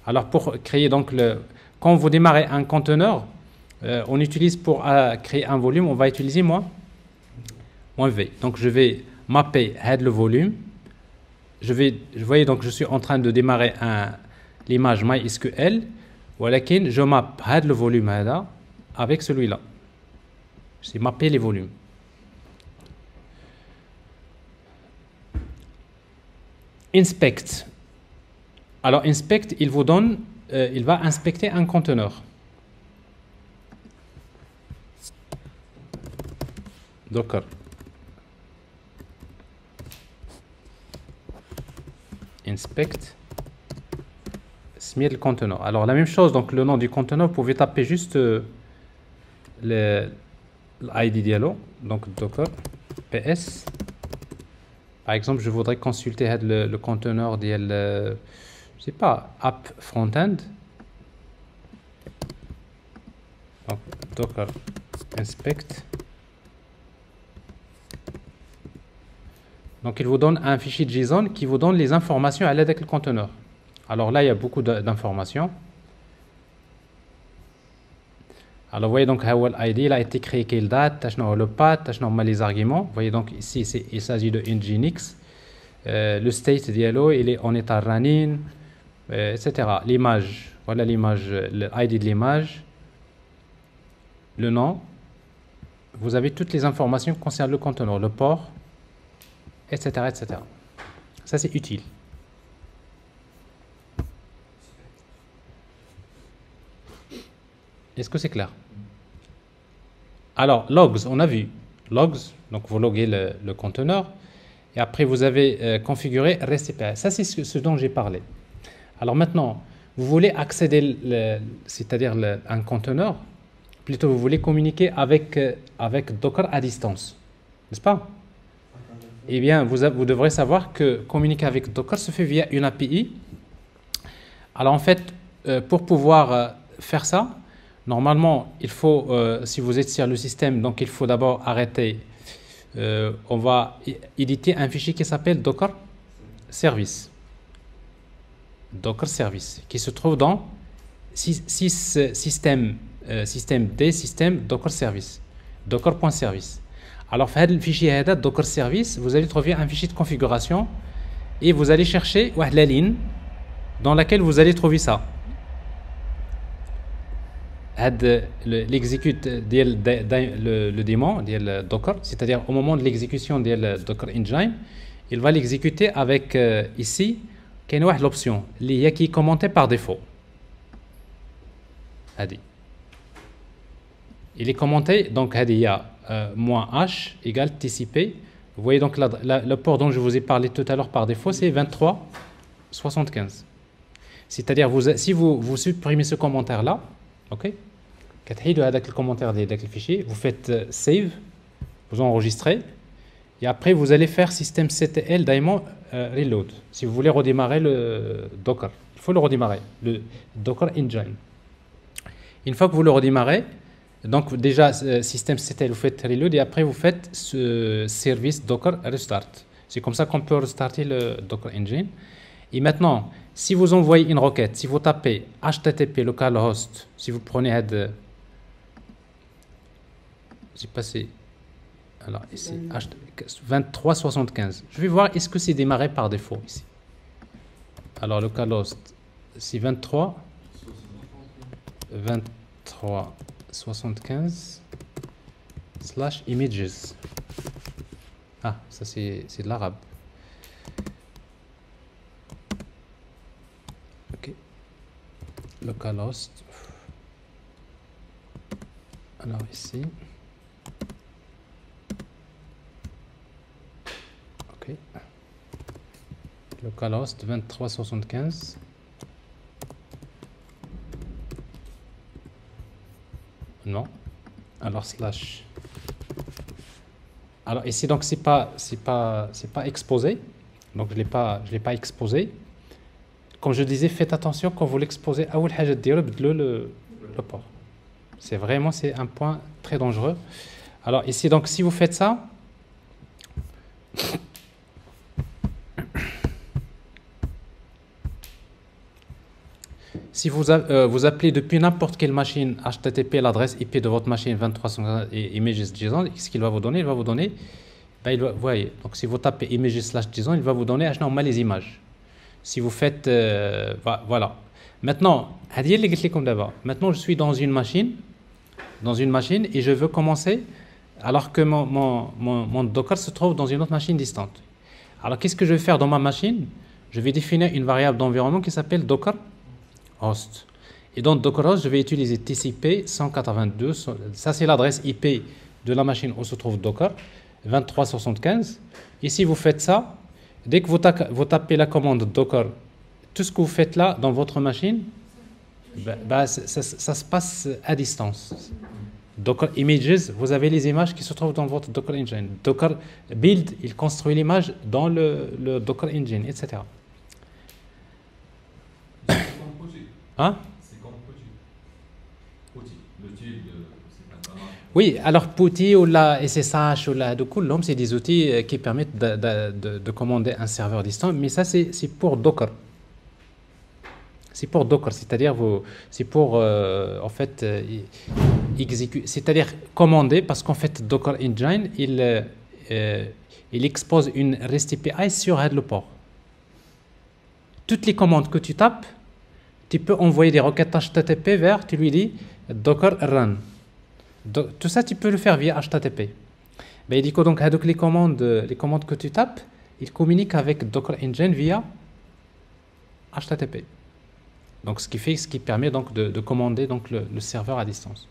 Alors pour créer donc quand vous démarrez un conteneur, on utilise pour créer un volume, on va utiliser -v. Donc je vais mapper le volume. Vous voyez donc je suis en train de démarrer l'image MySQL. ولكن je mappe le volume avec celui-là. C'est mapper les volumes. Inspect. Alors inspect, il vous donne, il va inspecter un conteneur. Docker. Inspect. Smiet le conteneur. Alors la même chose, donc le nom du conteneur, vous pouvez taper juste l'ID dialog, donc docker ps. Par exemple, je voudrais consulter le conteneur je sais pas, app front-end. Donc docker inspect Donc il vous donne un fichier JSON qui vous donne les informations à l'aide avec le conteneur. Alors là, il y a beaucoup d'informations. Alors vous voyez donc Hawal ID, il a été créé quelle date, le path, les arguments. Vous voyez donc ici, il s'agit de Nginx. Le state diallo, il est en état running, etc. L'image, voilà l'image, le ID de l'image, le nom. Vous avez toutes les informations concernant le conteneur, le port, etc., etc. Ça, c'est utile. Est-ce que c'est clair? Alors, logs, on a vu. Logs, donc vous loguez le conteneur. Et après, vous avez configuré REST API. Ça, c'est ce dont j'ai parlé. Alors maintenant, vous voulez accéder, c'est-à-dire un conteneur, plutôt vous voulez communiquer avec Docker à distance. N'est-ce pas? Eh bien, vous devrez savoir que communiquer avec Docker se fait via une API. Alors en fait, pour pouvoir faire ça, normalement, il faut, si vous êtes sur le système, donc il faut d'abord arrêter. On va éditer un fichier qui s'appelle Docker Service. Docker Service, qui se trouve dans système D, système Docker Service. Docker.service. Alors, dans le fichier Docker Service, vous allez trouver un fichier de configuration et vous allez chercher la ligne dans laquelle vous allez trouver ça. L'exécute le démon de Docker, c'est-à-dire au moment de l'exécution de Docker Engine, il va l'exécuter avec ici l'option qui est commentée par défaut. Il est commenté, donc il y a -h égale TCP. Vous voyez donc le port dont je vous ai parlé tout à l'heure par défaut, c'est 2375. C'est-à-dire si vous supprimez ce commentaire-là, ok, le commentaire de fichier, vous faites save, vous enregistrez, et après vous allez faire systemctl daemon reload. Si vous voulez redémarrer le Docker, il faut le redémarrer, le Docker Engine. Une fois que vous le redémarrez, donc déjà systemctl, vous faites reload et après vous faites ce service Docker restart. C'est comme ça qu'on peut restarter le Docker Engine. Et maintenant, si vous envoyez une requête, si vous tapez http localhost, si vous prenez j'ai passé alors ici 2375. Je vais voir est-ce que c'est démarré par défaut ici. Alors localhost c'est 2375/images. Ah, ça c'est de l'arabe. Ok. Localhost. Alors ici. Ok. Localhost 2375. Non. Alors slash. Alors ici donc c'est pas exposé. Donc je l'ai pas exposé. Comme je disais, faites attention quand vous l'exposez à le port. C'est un point très dangereux. Alors ici donc si vous faites ça, si vous appelez depuis n'importe quelle machine HTTP l'adresse IP de votre machine 23 et images.json, ce qu'il va vous donner, vous voyez, donc si vous tapez images/json, il va vous donner les images. Si vous faites, voilà. Maintenant, je suis dans une machine et je veux commencer alors que mon Docker se trouve dans une autre machine distante. Alors qu'est-ce que je vais faire dans ma machine? Je vais définir une variable d'environnement qui s'appelle Docker host. Et dans Docker host, je vais utiliser TCP 182. Ça, c'est l'adresse IP de la machine où se trouve Docker, 2375. Et si vous faites ça, dès que vous tapez la commande Docker, tout ce que vous faites là dans votre machine, ça se passe à distance. Docker Images, vous avez les images qui se trouvent dans votre Docker Engine. Docker Build, il construit l'image dans le Docker Engine, etc. Hein? C'est comme outil. Le type, c'est un Oui, alors PuTTY ou la SSH ou la Docker, c'est des outils qui permettent de commander un serveur distant, mais ça c'est pour Docker. C'est pour Docker, c'est-à-dire c'est pour en fait exécuter, c'est-à-dire commander, parce qu'en fait Docker Engine il expose une REST API sur le port. Toutes les commandes que tu tapes, tu peux envoyer des requêtes HTTP vers, tu lui dis Docker run. Tout ça, tu peux le faire via HTTP. Ben, il dit que donc, les commandes que tu tapes, ils communiquent avec Docker Engine via HTTP. Donc, ce qui permet donc de commander donc le serveur à distance.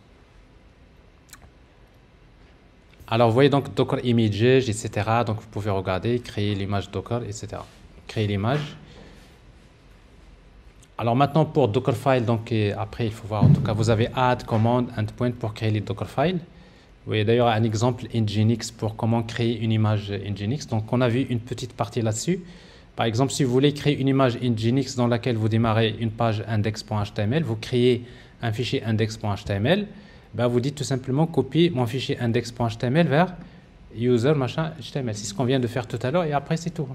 Alors, vous voyez donc Docker Images, etc. Donc, vous pouvez regarder, créer l'image Docker, etc. Créer l'image. Alors maintenant pour Dockerfile, donc après il faut voir, en tout cas vous avez add, command, endpoint pour créer les Dockerfiles. Vous voyez d'ailleurs un exemple Nginx pour comment créer une image Nginx. Donc on a vu une petite partie là-dessus. Par exemple, si vous voulez créer une image Nginx dans laquelle vous démarrez une page index.html, vous créez un fichier index.html, ben vous dites tout simplement copier mon fichier index.html vers user machin HTML. C'est ce qu'on vient de faire tout à l'heure et après c'est tout.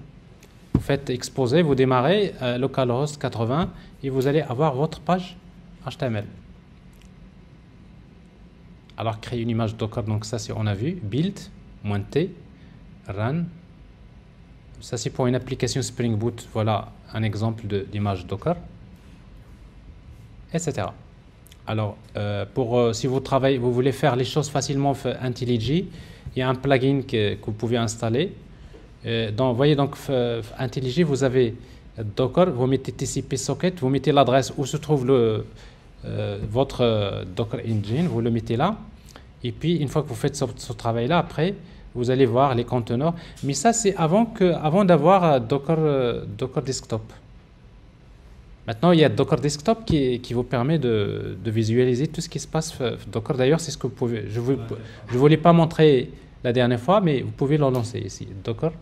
Vous faites exposer, vous démarrez localhost 80 et vous allez avoir votre page HTML. Alors créer une image Docker, donc ça c'est on a vu, build, -t, run. Ça c'est pour une application Spring Boot, voilà un exemple d'image Docker, etc. Alors si vous travaillez, vous voulez faire les choses facilement IntelliJ, il y a un plugin que vous pouvez installer. Vous voyez donc IntelliJ, vous avez Docker, vous mettez TCP socket, vous mettez l'adresse où se trouve votre Docker Engine, vous le mettez là, et puis une fois que vous faites ce travail là, après vous allez voir les conteneurs, mais ça c'est avant d'avoir Docker Desktop. Maintenant il y a Docker Desktop qui vous permet de visualiser tout ce qui se passe Docker. D'ailleurs c'est ce que vous pouvez, je ne voulais pas montrer la dernière fois, mais vous pouvez le lancer ici, Docker.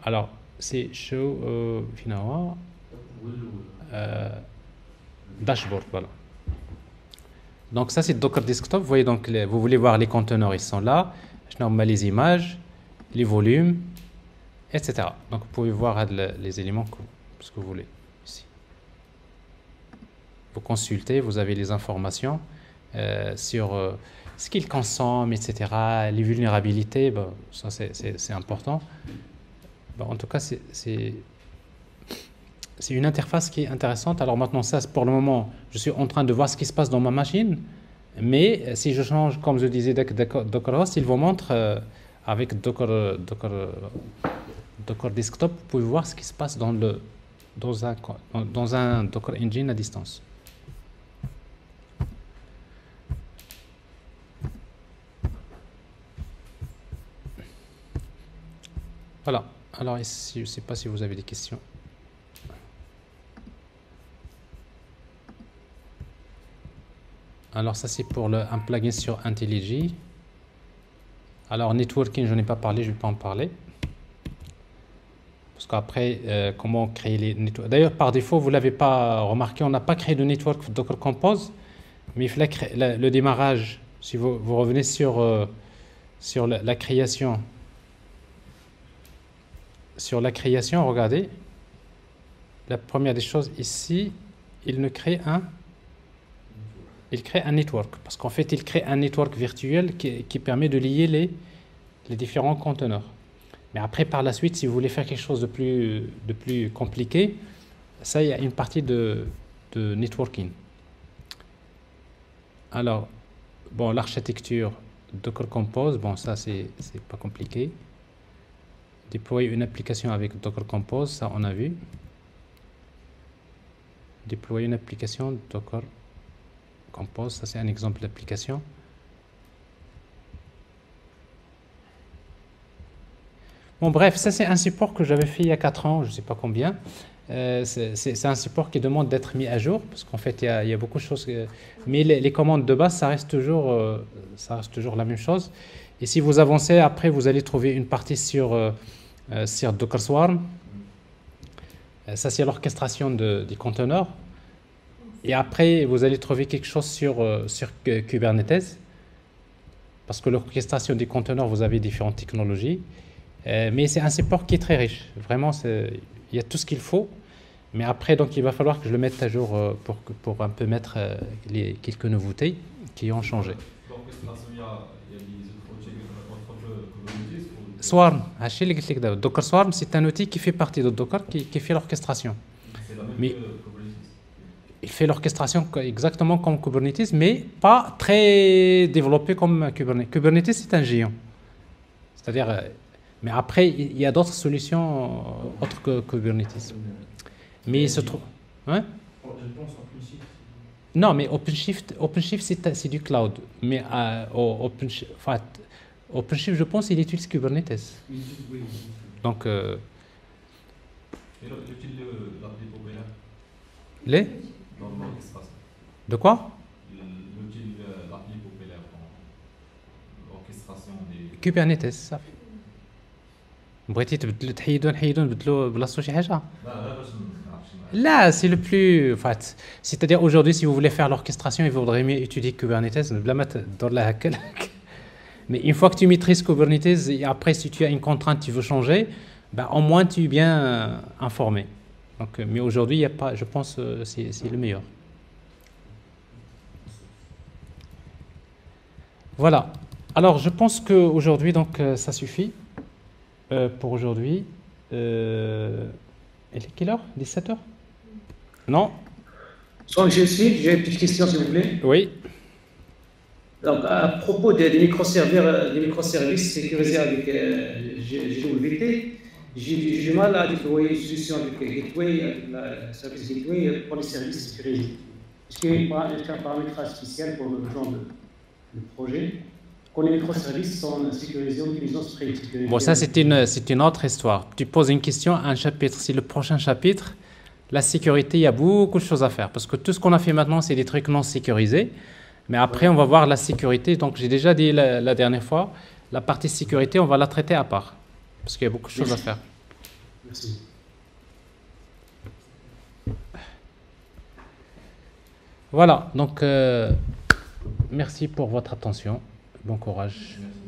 Alors, c'est show finalement dashboard, voilà. Donc ça c'est Docker Desktop. Vous voyez donc vous voulez voir les conteneurs, ils sont là. Je normalise les images, les volumes, etc. Donc vous pouvez voir les éléments que vous voulez ici. Vous consultez, vous avez les informations sur ce qu'ils consomment, etc. Les vulnérabilités, bon, ça c'est important. Bon, en tout cas, c'est une interface qui est intéressante. Alors maintenant, ça, pour le moment, je suis en train de voir ce qui se passe dans ma machine. Mais si je change, comme je disais, Dockerhost, il vous montre avec Docker Desktop, vous pouvez voir ce qui se passe dans un Docker Engine à distance. Voilà. Alors ici, je ne sais pas si vous avez des questions. Alors ça c'est pour un plugin sur IntelliJ. Alors networking, je n'ai pas parlé, je ne vais pas en parler. Parce qu'après, comment créer les networks. D'ailleurs, par défaut, vous ne l'avez pas remarqué, on n'a pas créé de network Docker Compose. Mais il fallait créer le démarrage. Si vous revenez sur la création. Sur la création, regardez, la première des choses ici, il crée un network, parce qu'en fait, il crée un network virtuel qui permet de lier les différents conteneurs. Mais après, par la suite, si vous voulez faire quelque chose de plus compliqué, ça, il y a une partie de networking. Alors, bon, l'architecture Docker Compose, bon, ça, c'est pas compliqué. Déployer une application avec Docker Compose, ça on a vu. Déployer une application Docker Compose, ça c'est un exemple d'application. Bon bref, ça c'est un support que j'avais fait il y a 4 ans, je ne sais pas combien. C'est un support qui demande d'être mis à jour, parce qu'en fait il y a beaucoup de choses. Mais les commandes de base, ça reste toujours la même chose. Et si vous avancez, après vous allez trouver une partie sur Docker Swarm. Ça c'est l'orchestration des conteneurs. Et après vous allez trouver quelque chose sur Kubernetes. parce que l'orchestration des conteneurs, vous avez différentes technologies. Mais c'est un support qui est très riche. Vraiment, il y a tout ce qu'il faut. Mais après, donc, il va falloir que je le mette à jour pour un peu mettre les quelques nouveautés qui ont changé. L'orchestration, il y a des autres outils contre Kubernetes ou... Swarm, Docker Swarm, c'est un outil qui fait partie de Docker qui fait l'orchestration. C'est la même Mais- que Kubernetes. Il fait l'orchestration exactement comme Kubernetes, mais pas très développé comme Kubernetes. Kubernetes, c'est un géant. C'est-à-dire, mais après, il y a d'autres solutions autres que Kubernetes. Mais il se trouve. Hein? Je pense en principe. Non, mais OpenShift c'est du cloud. Mais OpenShift, je pense, il utilise Kubernetes. Oui. Donc, Et l'outil de l'appli populaire les dans l'orchestration. de quoi? L'outil de l'appli populaire dans l'orchestration des... Kubernetes صافي. بغيتي نحيدو نبدلو بلاصتو شي حاجه؟ لا باش نعرف شنو. Là, c'est le plus. Enfin, c'est-à-dire aujourd'hui, si vous voulez faire l'orchestration, il vaudrait mieux utiliser Kubernetes. بلا ما تدور لها هكا. Mais une fois que tu maîtrises Kubernetes, et après, si tu as une contrainte, tu veux changer, ben, au moins tu es bien informé. Donc, mais aujourd'hui, il y a pas. Je pense c'est le meilleur. Voilà. Alors, je pense qu'aujourd'hui, donc, ça suffit pour aujourd'hui. Il est quelle heure? 17h? Non? Sans que je suis, j'ai une petite question s'il vous plaît. Oui. Donc, à propos des microservices sécurisés avec GWT, j'ai du mal à déployer une solution avec Gateway, avec la service Gateway pour les services sécurisés. Est-ce qu'il y a un paramétrage spécial pour le genre de projet? Quand les microservices sont sécurisés en utilisant Spring Security. Bon, ça, c'est une autre histoire. Tu poses une question, un chapitre. Si le prochain chapitre, la sécurité, il y a beaucoup de choses à faire. Parce que tout ce qu'on a fait maintenant, c'est des trucs non sécurisés. Mais après, on va voir la sécurité. Donc, j'ai déjà dit la dernière fois, la partie sécurité, on va la traiter à part. Parce qu'il y a beaucoup de choses à faire. Merci. Voilà. Donc, merci pour votre attention. Bon courage. Merci.